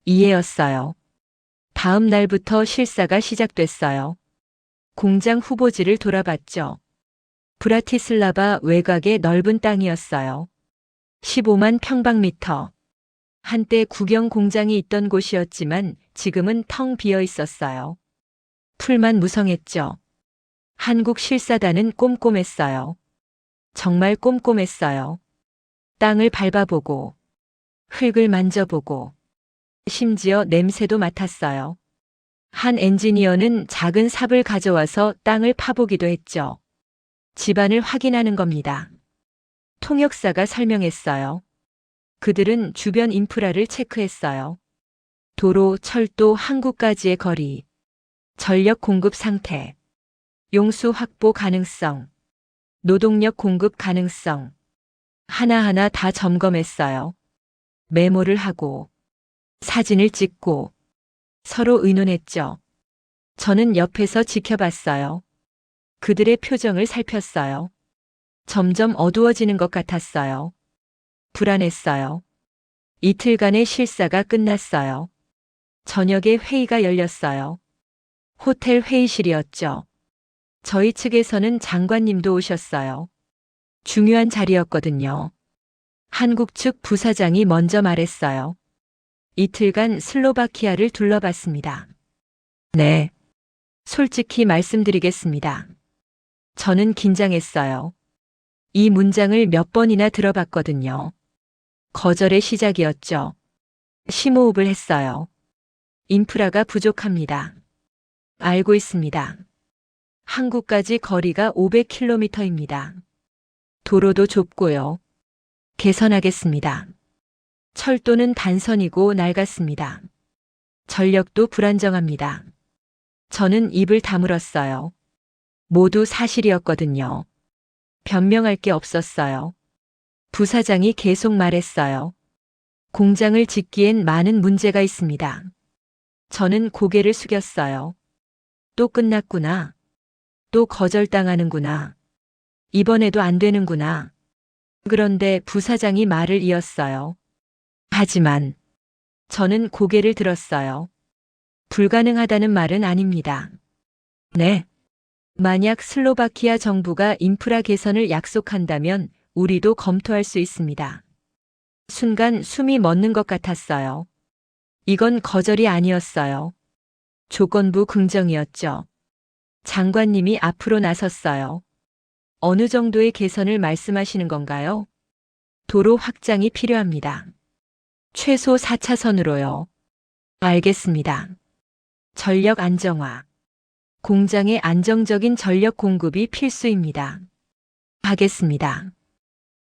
[SPEAKER 1] 이해였어요. 다음 날부터 실사가 시작됐어요. 공장 후보지를 돌아봤죠. 브라티슬라바 외곽의 넓은 땅이었어요. 15만 평방미터. 한때 국영 공장이 있던 곳이었지만 지금은 텅 비어 있었어요. 풀만 무성했죠. 한국 실사단은 꼼꼼했어요. 정말 꼼꼼했어요. 땅을 밟아보고, 흙을 만져보고, 심지어 냄새도 맡았어요. 한 엔지니어는 작은 삽을 가져와서 땅을 파보기도 했죠. 집안을 확인하는 겁니다. 통역사가 설명했어요. 그들은 주변 인프라를 체크했어요. 도로, 철도, 항구까지의 거리, 전력 공급 상태, 용수 확보 가능성, 노동력 공급 가능성, 하나하나 다 점검했어요. 메모를 하고, 사진을 찍고, 서로 의논했죠. 저는 옆에서 지켜봤어요. 그들의 표정을 살폈어요. 점점 어두워지는 것 같았어요. 불안했어요. 이틀간의 실사가 끝났어요. 저녁에 회의가 열렸어요. 호텔 회의실이었죠. 저희 측에서는 장관님도 오셨어요. 중요한 자리였거든요. 한국 측 부사장이 먼저 말했어요. 이틀간 슬로바키아를 둘러봤습니다. 네. 솔직히 말씀드리겠습니다. 저는 긴장했어요. 이 문장을 몇 번이나 들어봤거든요. 거절의 시작이었죠. 심호흡을 했어요. 인프라가 부족합니다. 알고 있습니다. 한국까지 거리가 500km입니다. 도로도 좁고요. 개선하겠습니다. 철도는 단선이고 낡았습니다. 전력도 불안정합니다. 저는 입을 다물었어요. 모두 사실이었거든요. 변명할 게 없었어요. 부사장이 계속 말했어요. 공장을 짓기엔 많은 문제가 있습니다. 저는 고개를 숙였어요. 또 끝났구나. 또 거절당하는구나. 이번에도 안 되는구나. 그런데 부사장이 말을 이었어요. 하지만 저는 고개를 들었어요. 불가능하다는 말은 아닙니다. 네. 만약 슬로바키아 정부가 인프라 개선을 약속한다면 우리도 검토할 수 있습니다. 순간 숨이 멎는 것 같았어요. 이건 거절이 아니었어요. 조건부 긍정이었죠. 장관님이 앞으로 나섰어요. 어느 정도의 개선을 말씀하시는 건가요? 도로 확장이 필요합니다. 최소 4차선으로요. 알겠습니다. 전력 안정화. 공장의 안정적인 전력 공급이 필수입니다. 하겠습니다.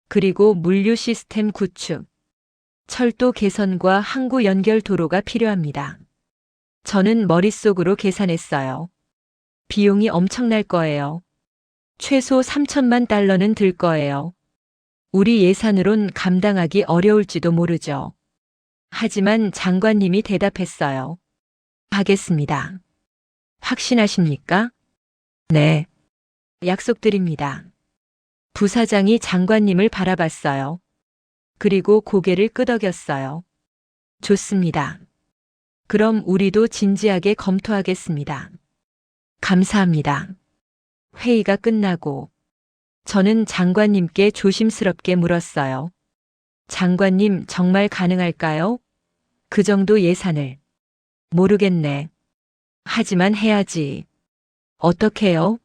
[SPEAKER 1] 그리고 물류 시스템 구축. 철도 개선과 항구 연결 도로가 필요합니다. 저는 머릿속으로 계산했어요. 비용이 엄청날 거예요. 최소 3천만 달러는 들 거예요. 우리 예산으론 감당하기 어려울지도 모르죠. 하지만 장관님이 대답했어요. 하겠습니다. 확신하십니까? 네. 약속드립니다. 부사장이 장관님을 바라봤어요. 그리고 고개를 끄덕였어요. 좋습니다. 그럼 우리도 진지하게 검토하겠습니다. 감사합니다. 회의가 끝나고 저는 장관님께 조심스럽게 물었어요. 장관님 정말 가능할까요? 그 정도 예산을. 모르겠네. 하지만 해야지. 어떻게요?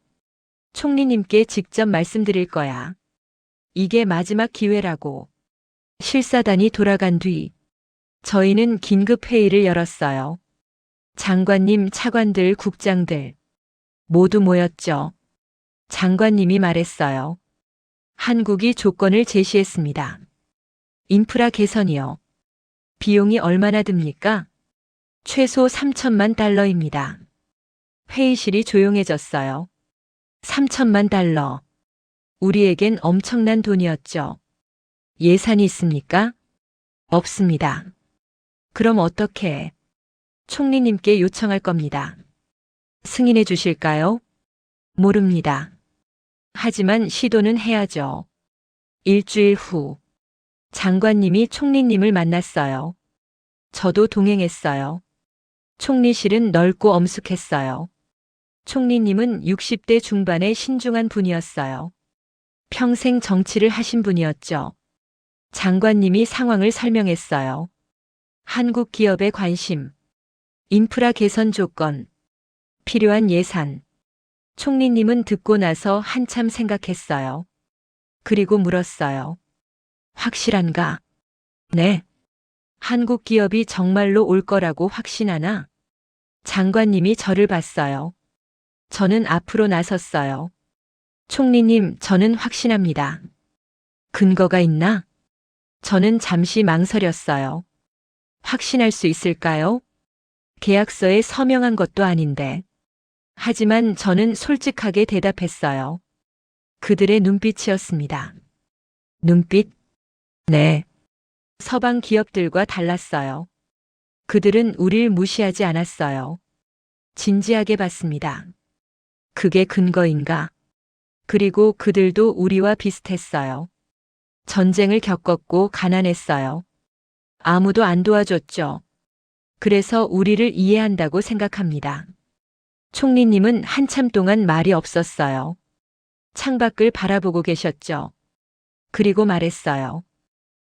[SPEAKER 1] 총리님께 직접 말씀드릴 거야. 이게 마지막 기회라고. 실사단이 돌아간 뒤 저희는 긴급 회의를 열었어요. 장관님, 차관들, 국장들 모두 모였죠. 장관님이 말했어요. 한국이 조건을 제시했습니다. 인프라 개선이요. 비용이 얼마나 듭니까? 최소 3천만 달러입니다. 회의실이 조용해졌어요. 3천만 달러. 우리에겐 엄청난 돈이었죠. 예산이 있습니까? 없습니다. 그럼 어떻게? 총리님께 요청할 겁니다. 승인해 주실까요? 모릅니다. 하지만 시도는 해야죠. 일주일 후 장관님이 총리님을 만났어요. 저도 동행했어요. 총리실은 넓고 엄숙했어요. 총리님은 60대 중반의 신중한 분이었어요. 평생 정치를 하신 분이었죠. 장관님이 상황을 설명했어요. 한국 기업의 관심, 인프라 개선 조건, 필요한 예산. 총리님은 듣고 나서 한참 생각했어요. 그리고 물었어요. 확실한가? 네. 한국 기업이 정말로 올 거라고 확신하나? 장관님이 저를 봤어요. 저는 앞으로 나섰어요. 총리님, 저는 확신합니다. 근거가 있나? 저는 잠시 망설였어요. 확신할 수 있을까요? 계약서에 서명한 것도 아닌데. 하지만 저는 솔직하게 대답했어요. 그들의 눈빛이었습니다. 눈빛? 네. 서방 기업들과 달랐어요. 그들은 우릴 무시하지 않았어요. 진지하게 봤습니다. 그게 근거인가? 그리고 그들도 우리와 비슷했어요. 전쟁을 겪었고 가난했어요. 아무도 안 도와줬죠. 그래서 우리를 이해한다고 생각합니다. 총리님은 한참 동안 말이 없었어요. 창밖을 바라보고 계셨죠. 그리고 말했어요.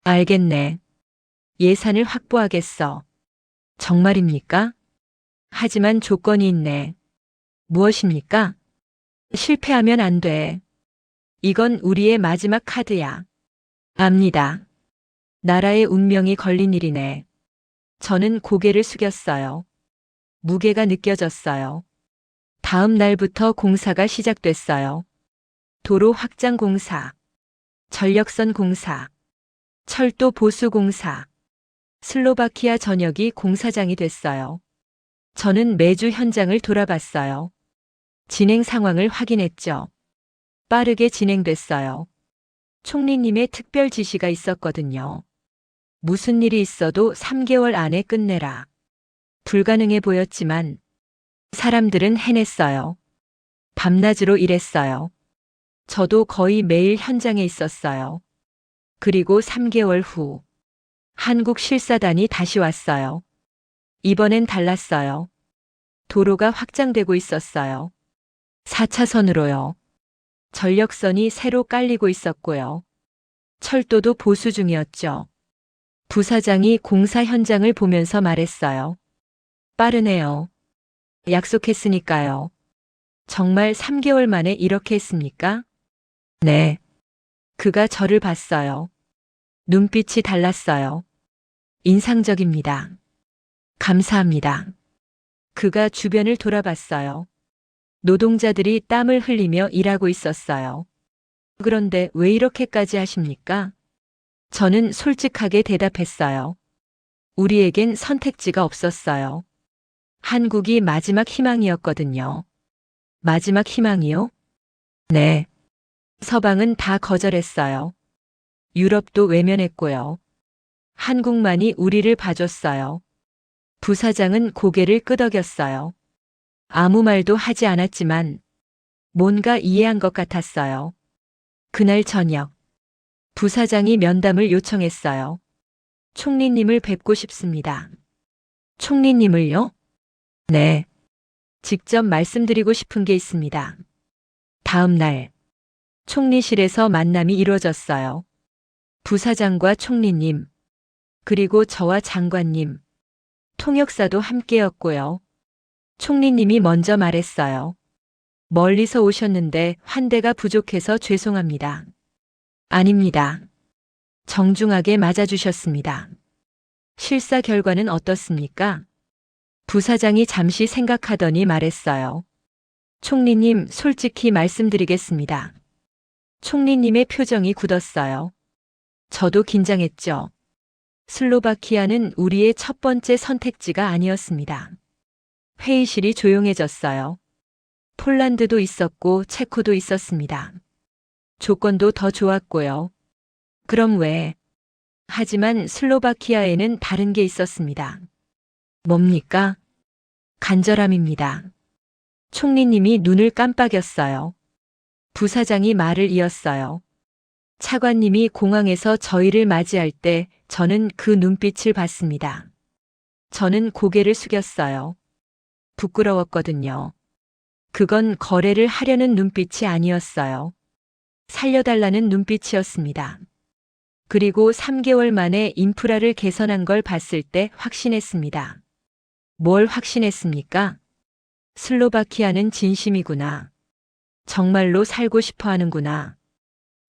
[SPEAKER 1] 알겠네. 예산을 확보하겠어. 정말입니까? 하지만 조건이 있네. 무엇입니까? 실패하면 안 돼. 이건 우리의 마지막 카드야. 압니다. 나라의 운명이 걸린 일이네. 저는 고개를 숙였어요. 무게가 느껴졌어요. 다음 날부터 공사가 시작됐어요. 도로 확장 공사, 전력선 공사, 철도 보수 공사, 슬로바키아 전역이 공사장이 됐어요. 저는 매주 현장을 돌아봤어요. 진행 상황을 확인했죠. 빠르게 진행됐어요. 총리님의 특별 지시가 있었거든요. 무슨 일이 있어도 3개월 안에 끝내라. 불가능해 보였지만 사람들은 해냈어요. 밤낮으로 일했어요. 저도 거의 매일 현장에 있었어요. 그리고 3개월 후 한국 실사단이 다시 왔어요. 이번엔 달랐어요. 도로가 확장되고 있었어요. 4차선으로요. 전력선이 새로 깔리고 있었고요. 철도도 보수 중이었죠. 부사장이 공사 현장을 보면서 말했어요. 빠르네요. 약속했으니까요. 정말 3개월 만에 이렇게 했습니까? 네. 그가 저를 봤어요. 눈빛이 달랐어요. 인상적입니다. 감사합니다. 그가 주변을 돌아봤어요. 노동자들이 땀을 흘리며 일하고 있었어요. 그런데 왜 이렇게까지 하십니까? 저는 솔직하게 대답했어요. 우리에겐 선택지가 없었어요. 한국이 마지막 희망이었거든요. 마지막 희망이요? 네. 서방은 다 거절했어요. 유럽도 외면했고요. 한국만이 우리를 봐줬어요. 부사장은 고개를 끄덕였어요. 아무 말도 하지 않았지만 뭔가 이해한 것 같았어요. 그날 저녁, 부사장이 면담을 요청했어요. 총리님을 뵙고 싶습니다. 총리님을요? 네. 직접 말씀드리고 싶은 게 있습니다. 다음 날, 총리실에서 만남이 이루어졌어요. 부사장과 총리님, 그리고 저와 장관님, 통역사도 함께였고요. 총리님이 먼저 말했어요. 멀리서 오셨는데 환대가 부족해서 죄송합니다. 아닙니다. 정중하게 맞아주셨습니다. 실사 결과는 어떻습니까? 부사장이 잠시 생각하더니 말했어요. 총리님, 솔직히 말씀드리겠습니다. 총리님의 표정이 굳었어요. 저도 긴장했죠. 슬로바키아는 우리의 첫 번째 선택지가 아니었습니다. 회의실이 조용해졌어요. 폴란드도 있었고 체코도 있었습니다. 조건도 더 좋았고요. 그럼 왜? 하지만 슬로바키아에는 다른 게 있었습니다. 뭡니까? 간절함입니다. 총리님이 눈을 깜빡였어요. 부사장이 말을 이었어요. 차관님이 공항에서 저희를 맞이할 때 저는 그 눈빛을 봤습니다. 저는 고개를 숙였어요. 부끄러웠거든요. 그건 거래를 하려는 눈빛이 아니었어요. 살려달라는 눈빛이었습니다. 그리고 3개월 만에 인프라를 개선한 걸 봤을 때 확신했습니다. 뭘 확신했습니까? 슬로바키아는 진심이구나. 정말로 살고 싶어 하는구나.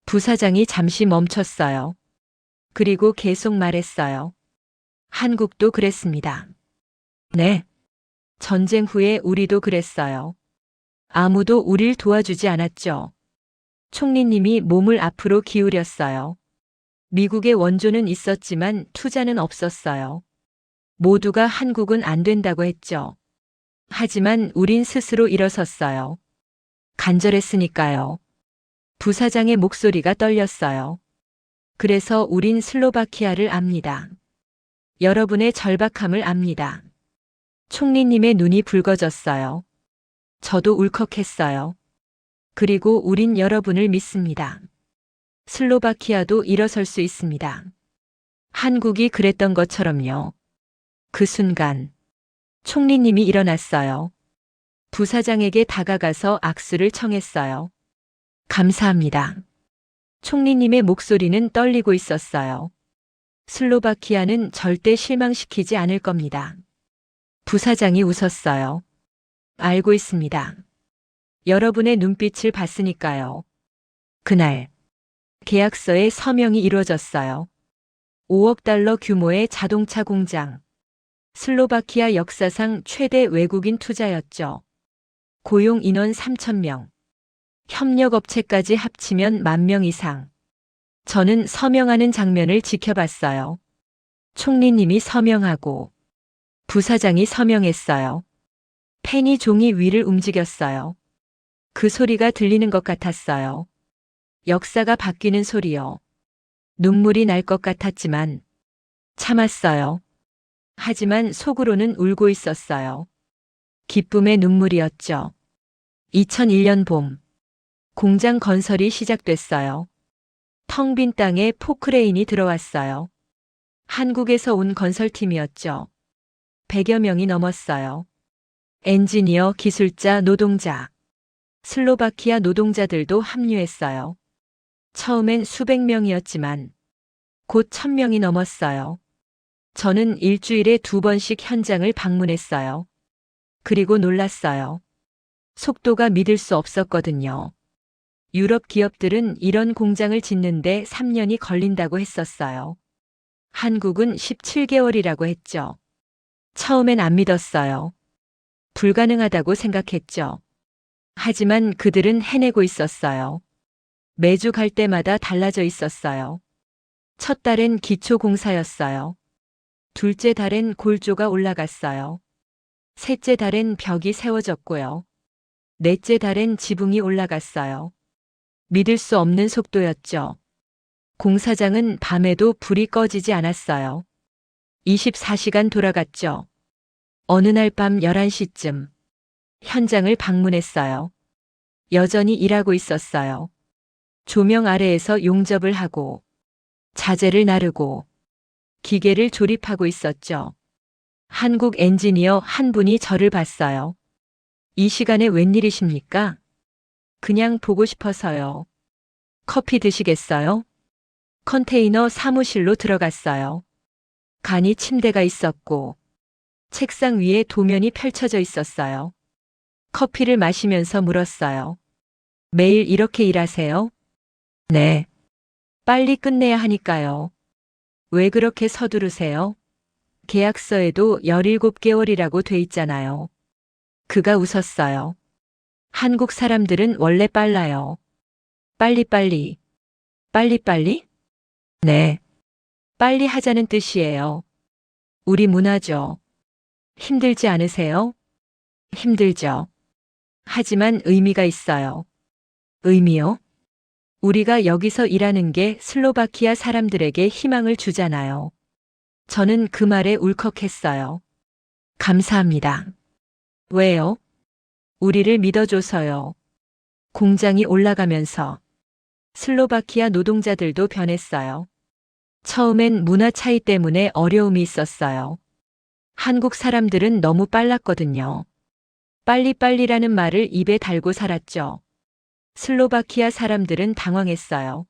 [SPEAKER 1] 부사장이 잠시 멈췄어요. 그리고 계속 말했어요. 한국도 그랬습니다. 네. 전쟁 후에 우리도 그랬어요. 아무도 우릴 도와주지 않았죠. 총리님이 몸을 앞으로 기울였어요. 미국의 원조는 있었지만 투자는 없었어요. 모두가 한국은 안 된다고 했죠. 하지만 우린 스스로 일어섰어요. 간절했으니까요. 부사장의 목소리가 떨렸어요. 그래서 우린 슬로바키아를 압니다. 여러분의 절박함을 압니다. 총리님의 눈이 붉어졌어요. 저도 울컥했어요. 그리고 우린 여러분을 믿습니다. 슬로바키아도 일어설 수 있습니다. 한국이 그랬던 것처럼요. 그 순간 총리님이 일어났어요. 부사장에게 다가가서 악수를 청했어요. 감사합니다. 총리님의 목소리는 떨리고 있었어요. 슬로바키아는 절대 실망시키지 않을 겁니다. 부사장이 웃었어요. 알고 있습니다. 여러분의 눈빛을 봤으니까요. 그날 계약서에 서명이 이루어졌어요. 5억 달러 규모의 자동차 공장. 슬로바키아 역사상 최대 외국인 투자였죠. 고용 인원 3,000명. 협력업체까지 합치면 10,000명 이상. 저는 서명하는 장면을 지켜봤어요. 총리님이 서명하고 부사장이 서명했어요. 펜이 종이 위를 움직였어요. 그 소리가 들리는 것 같았어요. 역사가 바뀌는 소리요. 눈물이 날 것 같았지만 참았어요. 하지만 속으로는 울고 있었어요. 기쁨의 눈물이었죠. 2001년 봄, 공장 건설이 시작됐어요. 텅 빈 땅에 포크레인이 들어왔어요. 한국에서 온 건설팀이었죠. 100여 명이 넘었어요. 엔지니어, 기술자, 노동자. 슬로바키아 노동자들도 합류했어요. 처음엔 수백 명이었지만 곧 1,000명이 넘었어요. 저는 일주일에 2번씩 현장을 방문했어요. 그리고 놀랐어요. 속도가 믿을 수 없었거든요. 유럽 기업들은 이런 공장을 짓는데 3년이 걸린다고 했었어요. 한국은 17개월이라고 했죠. 처음엔 안 믿었어요. 불가능하다고 생각했죠. 하지만 그들은 해내고 있었어요. 매주 갈 때마다 달라져 있었어요. 첫 달엔 기초공사였어요. 둘째 달엔 골조가 올라갔어요. 셋째 달엔 벽이 세워졌고요. 넷째 달엔 지붕이 올라갔어요. 믿을 수 없는 속도였죠. 공사장은 밤에도 불이 꺼지지 않았어요. 24시간 돌아갔죠. 어느 날 밤 11시쯤 현장을 방문했어요. 여전히 일하고 있었어요. 조명 아래에서 용접을 하고 자재를 나르고 기계를 조립하고 있었죠. 한국 엔지니어 한 분이 저를 봤어요. 이 시간에 웬일이십니까? 그냥 보고 싶어서요. 커피 드시겠어요? 컨테이너 사무실로 들어갔어요. 간이 침대가 있었고 책상 위에 도면이 펼쳐져 있었어요. 커피를 마시면서 물었어요. 매일 이렇게 일하세요? 네. 빨리 끝내야 하니까요. 왜 그렇게 서두르세요? 계약서에도 17개월이라고 돼 있잖아요. 그가 웃었어요. 한국 사람들은 원래 빨라요. 빨리빨리. 빨리빨리? 네. 빨리 하자는 뜻이에요. 우리 문화죠. 힘들지 않으세요? 힘들죠. 하지만 의미가 있어요. 의미요? 우리가 여기서 일하는 게 슬로바키아 사람들에게 희망을 주잖아요. 저는 그 말에 울컥했어요. 감사합니다. 왜요? 우리를 믿어줘서요. 공장이 올라가면서 슬로바키아 노동자들도 변했어요. 처음엔 문화 차이 때문에 어려움이 있었어요. 한국 사람들은 너무 빨랐거든요. 빨리빨리라는 말을 입에 달고 살았죠. 슬로바키아 사람들은 당황했어요.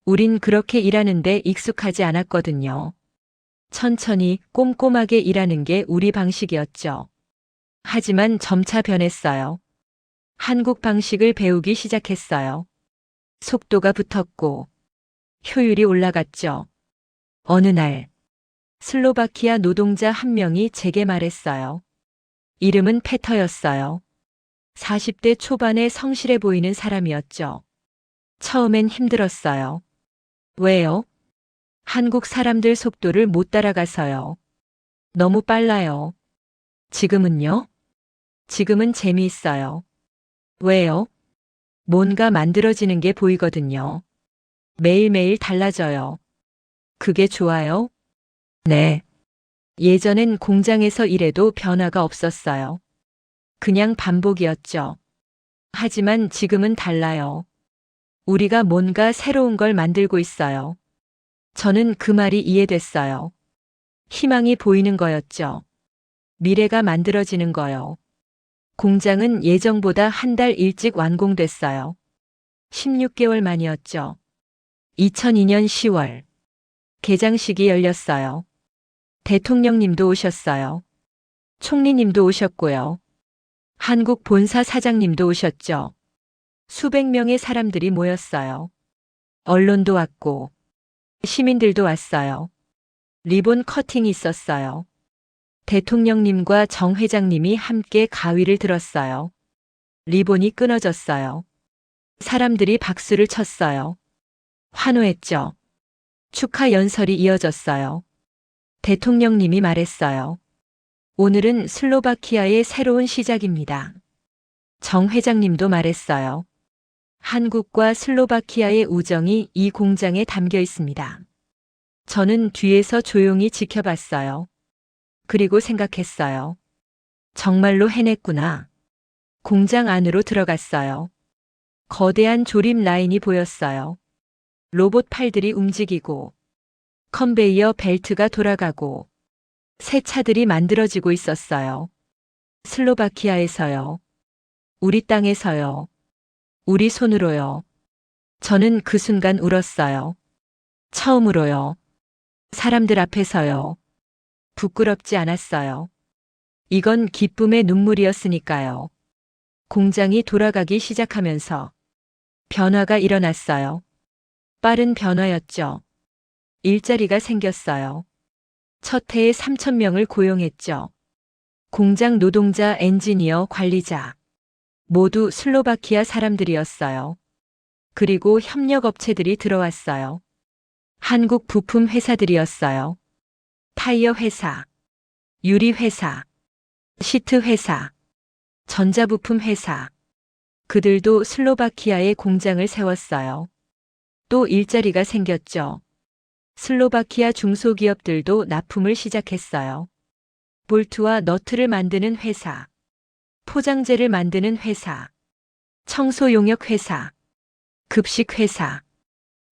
[SPEAKER 1] 우린 그렇게 일하는데 익숙하지 않았거든요. 천천히 꼼꼼하게 일하는 게 우리 방식이었죠. 하지만 점차 변했어요. 한국 방식을 배우기 시작했어요. 속도가 붙었고 효율이 올라갔죠. 어느 날 슬로바키아 노동자 한 명이 제게 말했어요. 이름은 페터였어요. 40대 초반에 성실해 보이는 사람이었죠. 처음엔 힘들었어요. 왜요? 한국 사람들 속도를 못 따라가서요. 너무 빨라요. 지금은요? 지금은 재미있어요. 왜요? 뭔가 만들어지는 게 보이거든요. 매일매일 달라져요. 그게 좋아요? 네. 예전엔 공장에서 일해도 변화가 없었어요. 그냥 반복이었죠. 하지만 지금은 달라요. 우리가 뭔가 새로운 걸 만들고 있어요. 저는 그 말이 이해됐어요. 희망이 보이는 거였죠. 미래가 만들어지는 거요. 공장은 예정보다 한 달 일찍 완공됐어요. 16개월 만이었죠. 2002년 10월. 개장식이 열렸어요. 대통령님도 오셨어요. 총리님도 오셨고요. 한국 본사 사장님도 오셨죠. 수백 명의 사람들이 모였어요. 언론도 왔고, 시민들도 왔어요. 리본 커팅이 있었어요. 대통령님과 정 회장님이 함께 가위를 들었어요. 리본이 끊어졌어요. 사람들이 박수를 쳤어요. 환호했죠. 축하 연설이 이어졌어요. 대통령님이 말했어요. 오늘은 슬로바키아의 새로운 시작입니다. 정 회장님도 말했어요. 한국과 슬로바키아의 우정이 이 공장에 담겨 있습니다. 저는 뒤에서 조용히 지켜봤어요. 그리고 생각했어요. 정말로 해냈구나. 공장 안으로 들어갔어요. 거대한 조립 라인이 보였어요. 로봇 팔들이 움직이고, 컨베이어 벨트가 돌아가고, 새 차들이 만들어지고 있었어요. 슬로바키아에서요. 우리 땅에서요. 우리 손으로요. 저는 그 순간 울었어요. 처음으로요. 사람들 앞에서요. 부끄럽지 않았어요. 이건 기쁨의 눈물이었으니까요. 공장이 돌아가기 시작하면서 변화가 일어났어요. 빠른 변화였죠. 일자리가 생겼어요. 첫 해에 3,000명을 고용했죠. 공장 노동자, 엔지니어, 관리자. 모두 슬로바키아 사람들이었어요. 그리고 협력업체들이 들어왔어요. 한국 부품 회사들이었어요. 타이어 회사, 유리 회사, 시트 회사, 전자부품 회사. 그들도 슬로바키아에 공장을 세웠어요. 또 일자리가 생겼죠. 슬로바키아 중소기업들도 납품을 시작했어요. 볼트와 너트를 만드는 회사, 포장재를 만드는 회사, 청소용역 회사, 급식 회사,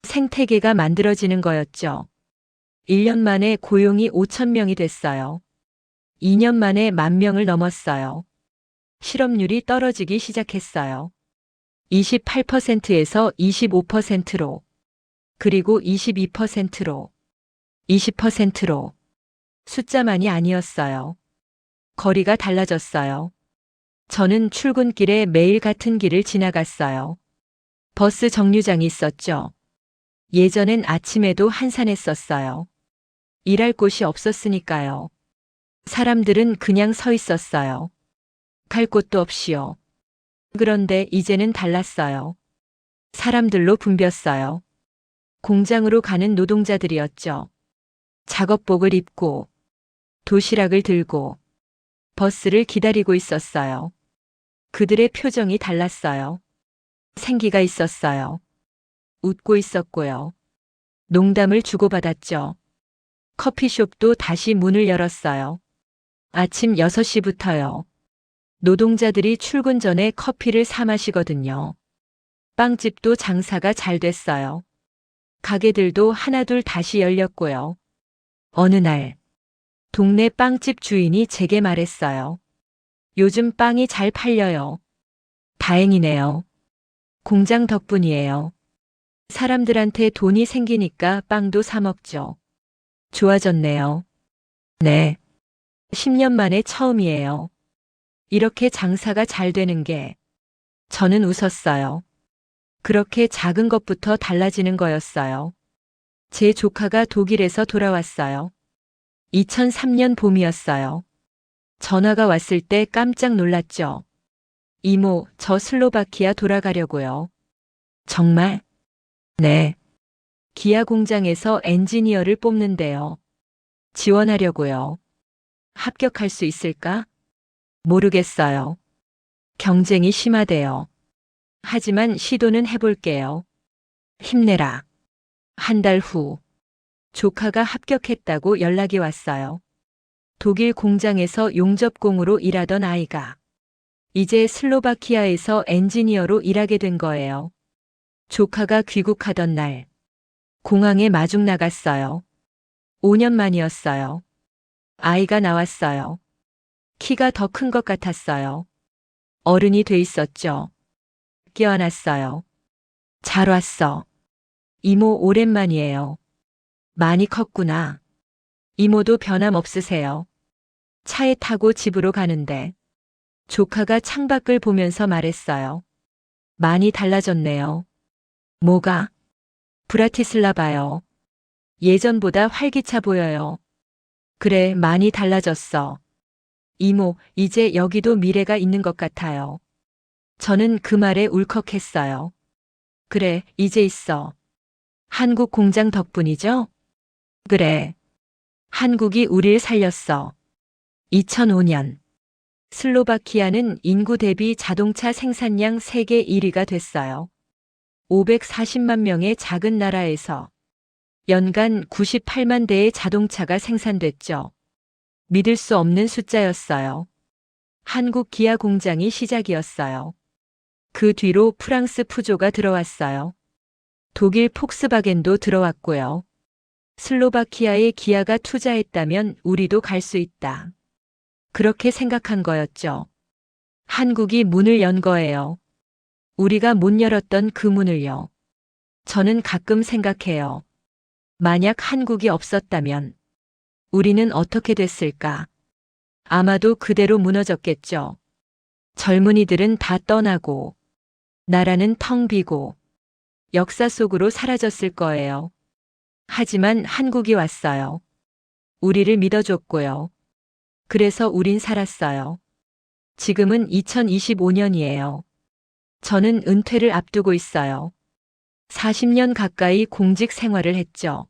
[SPEAKER 1] 생태계가 만들어지는 거였죠. 1년 만에 고용이 5,000명이 됐어요. 2년 만에 10,000명을 넘었어요. 실업률이 떨어지기 시작했어요. 28%에서 25%로, 그리고 22%로, 20%로. 숫자만이 아니었어요. 거리가 달라졌어요. 저는 출근길에 매일 같은 길을 지나갔어요. 버스 정류장이 있었죠. 예전엔 아침에도 한산했었어요. 일할 곳이 없었으니까요. 사람들은 그냥 서 있었어요. 갈 곳도 없이요. 그런데 이제는 달랐어요. 사람들로 붐볐어요. 공장으로 가는 노동자들이었죠. 작업복을 입고, 도시락을 들고, 버스를 기다리고 있었어요. 그들의 표정이 달랐어요. 생기가 있었어요. 웃고 있었고요. 농담을 주고받았죠. 커피숍도 다시 문을 열었어요. 아침 6시부터요. 노동자들이 출근 전에 커피를 사 마시거든요. 빵집도 장사가 잘 됐어요. 가게들도 하나둘 다시 열렸고요. 어느 날, 동네 빵집 주인이 제게 말했어요. 요즘 빵이 잘 팔려요. 다행이네요. 공장 덕분이에요. 사람들한테 돈이 생기니까 빵도 사 먹죠. 좋아졌네요. 네. 10년 만에 처음이에요. 이렇게 장사가 잘 되는 게. 저는 웃었어요. 그렇게 작은 것부터 달라지는 거였어요. 제 조카가 독일에서 돌아왔어요. 2003년 봄이었어요. 전화가 왔을 때 깜짝 놀랐죠. 이모, 저 슬로바키아 돌아가려고요. 정말? 네. 기아 공장에서 엔지니어를 뽑는데요. 지원하려고요. 합격할 수 있을까? 모르겠어요. 경쟁이 심하대요. 하지만 시도는 해볼게요. 힘내라. 한 달 후, 조카가 합격했다고 연락이 왔어요. 독일 공장에서 용접공으로 일하던 아이가 이제 슬로바키아에서 엔지니어로 일하게 된 거예요. 조카가 귀국하던 날, 공항에 마중 나갔어요. 5년 만이었어요. 아이가 나왔어요. 키가 더 큰 것 같았어요. 어른이 돼 있었죠. 껴안았어요. 잘 왔어. 이모 오랜만이에요. 많이 컸구나. 이모도 변함없으세요. 차에 타고 집으로 가는데 조카가 창밖을 보면서 말했어요. 많이 달라졌네요. 뭐가? 브라티슬라바요. 예전보다 활기차 보여요. 그래, 많이 달라졌어. 이모, 이제 여기도 미래가 있는 것 같아요. 저는 그 말에 울컥했어요. 그래, 이제 있어. 한국 공장 덕분이죠? 그래. 한국이 우릴 살렸어. 2005년. 슬로바키아는 인구 대비 자동차 생산량 세계 1위가 됐어요. 540만 명의 작은 나라에서 연간 98만 대의 자동차가 생산됐죠. 믿을 수 없는 숫자였어요. 한국 기아 공장이 시작이었어요. 그 뒤로 프랑스 푸조가 들어왔어요. 독일 폭스바겐도 들어왔고요. 슬로바키아에 기아가 투자했다면 우리도 갈 수 있다. 그렇게 생각한 거였죠. 한국이 문을 연 거예요. 우리가 못 열었던 그 문을요. 저는 가끔 생각해요. 만약 한국이 없었다면 우리는 어떻게 됐을까? 아마도 그대로 무너졌겠죠. 젊은이들은 다 떠나고 나라는 텅 비고 역사 속으로 사라졌을 거예요. 하지만 한국이 왔어요. 우리를 믿어줬고요. 그래서 우린 살았어요. 지금은 2025년이에요. 저는 은퇴를 앞두고 있어요. 40년 가까이 공직 생활을 했죠.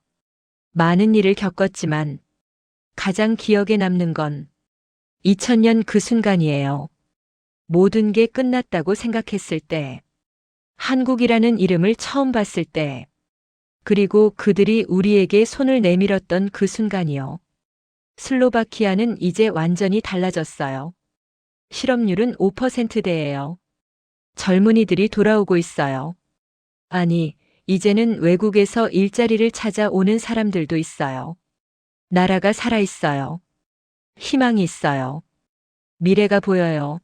[SPEAKER 1] 많은 일을 겪었지만 가장 기억에 남는 건 2000년 그 순간이에요. 모든 게 끝났다고 생각했을 때, 한국이라는 이름을 처음 봤을 때, 그리고 그들이 우리에게 손을 내밀었던 그 순간이요. 슬로바키아는 이제 완전히 달라졌어요. 실업률은 5%대예요. 젊은이들이 돌아오고 있어요. 아니, 이제는 외국에서 일자리를 찾아오는 사람들도 있어요. 나라가 살아있어요. 희망이 있어요. 미래가 보여요.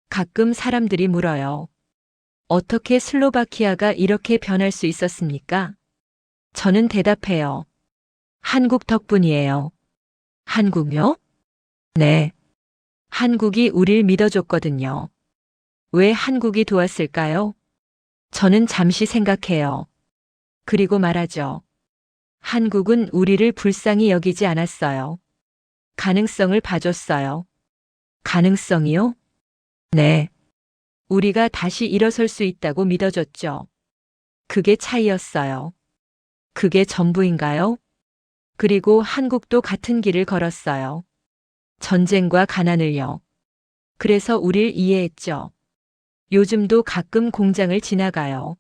[SPEAKER 1] 가끔 사람들이 물어요. 어떻게 슬로바키아가 이렇게 변할 수 있었습니까? 저는 대답해요. 한국 덕분이에요. 한국요? 네. 한국이 우릴 믿어줬거든요. 왜 한국이 도왔을까요? 저는 잠시 생각해요. 그리고 말하죠. 한국은 우리를 불쌍히 여기지 않았어요. 가능성을 봐줬어요. 가능성이요? 네. 우리가 다시 일어설 수 있다고 믿어줬죠. 그게 차이였어요. 그게 전부인가요? 그리고 한국도 같은 길을 걸었어요. 전쟁과 가난을요. 그래서 우릴 이해했죠. 요즘도 가끔 공장을 지나가요.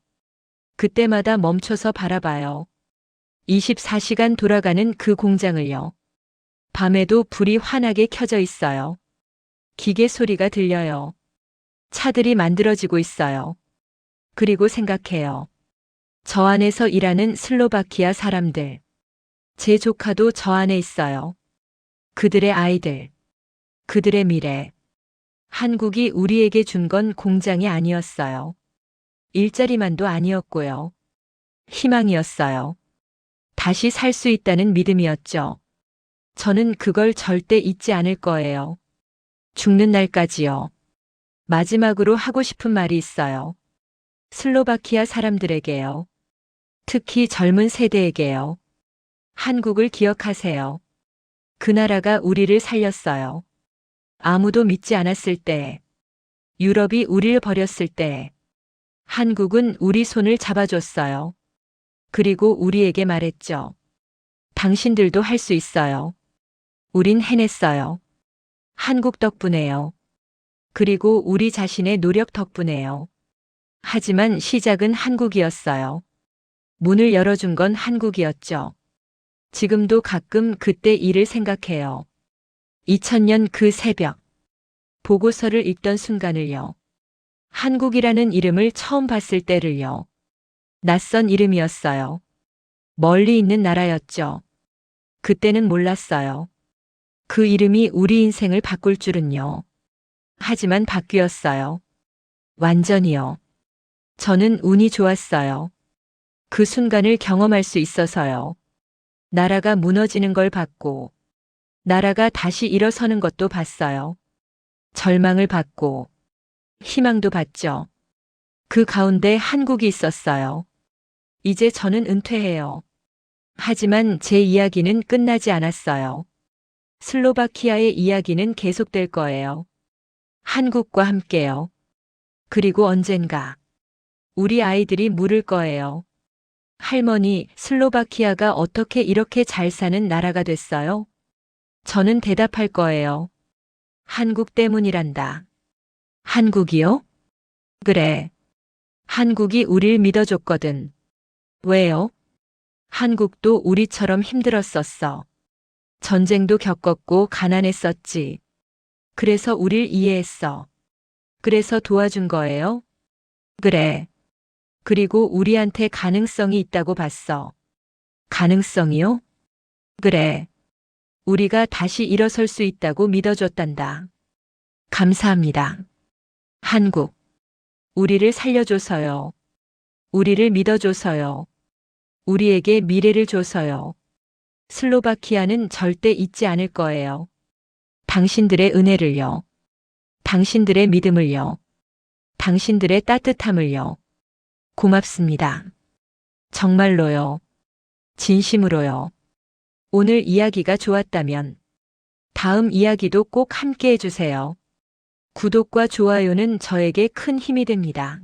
[SPEAKER 1] 그때마다 멈춰서 바라봐요. 24시간 돌아가는 그 공장을요. 밤에도 불이 환하게 켜져 있어요. 기계 소리가 들려요. 차들이 만들어지고 있어요. 그리고 생각해요. 저 안에서 일하는 슬로바키아 사람들. 제 조카도 저 안에 있어요. 그들의 아이들. 그들의 미래. 한국이 우리에게 준 건 공장이 아니었어요. 일자리만도 아니었고요. 희망이었어요. 다시 살 수 있다는 믿음이었죠. 저는 그걸 절대 잊지 않을 거예요. 죽는 날까지요. 마지막으로 하고 싶은 말이 있어요. 슬로바키아 사람들에게요. 특히 젊은 세대에게요. 한국을 기억하세요. 그 나라가 우리를 살렸어요. 아무도 믿지 않았을 때, 유럽이 우리를 버렸을 때, 한국은 우리 손을 잡아줬어요. 그리고 우리에게 말했죠. 당신들도 할 수 있어요. 우린 해냈어요. 한국 덕분에요. 그리고 우리 자신의 노력 덕분에요. 하지만 시작은 한국이었어요. 문을 열어준 건 한국이었죠. 지금도 가끔 그때 일을 생각해요. 2000년 그 새벽, 보고서를 읽던 순간을요. 한국이라는 이름을 처음 봤을 때를요. 낯선 이름이었어요. 멀리 있는 나라였죠. 그때는 몰랐어요. 그 이름이 우리 인생을 바꿀 줄은요. 하지만 바뀌었어요. 완전히요. 저는 운이 좋았어요. 그 순간을 경험할 수 있어서요. 나라가 무너지는 걸 봤고, 나라가 다시 일어서는 것도 봤어요. 절망을 봤고, 희망도 봤죠. 그 가운데 한국이 있었어요. 이제 저는 은퇴해요. 하지만 제 이야기는 끝나지 않았어요. 슬로바키아의 이야기는 계속될 거예요. 한국과 함께요. 그리고 언젠가 우리 아이들이 물을 거예요. 할머니, 슬로바키아가 어떻게 이렇게 잘 사는 나라가 됐어요? 저는 대답할 거예요. 한국 때문이란다. 한국이요? 그래. 한국이 우릴 믿어줬거든. 왜요? 한국도 우리처럼 힘들었었어. 전쟁도 겪었고 가난했었지. 그래서 우릴 이해했어. 그래서 도와준 거예요? 그래. 그리고 우리한테 가능성이 있다고 봤어. 가능성이요? 그래. 우리가 다시 일어설 수 있다고 믿어줬단다. 감사합니다. 한국. 우리를 살려줘서요. 우리를 믿어줘서요. 우리에게 미래를 줘서요. 슬로바키아는 절대 잊지 않을 거예요. 당신들의 은혜를요. 당신들의 믿음을요. 당신들의 따뜻함을요. 고맙습니다. 정말로요. 진심으로요. 오늘 이야기가 좋았다면 다음 이야기도 꼭 함께 해주세요. 구독과 좋아요는 저에게 큰 힘이 됩니다.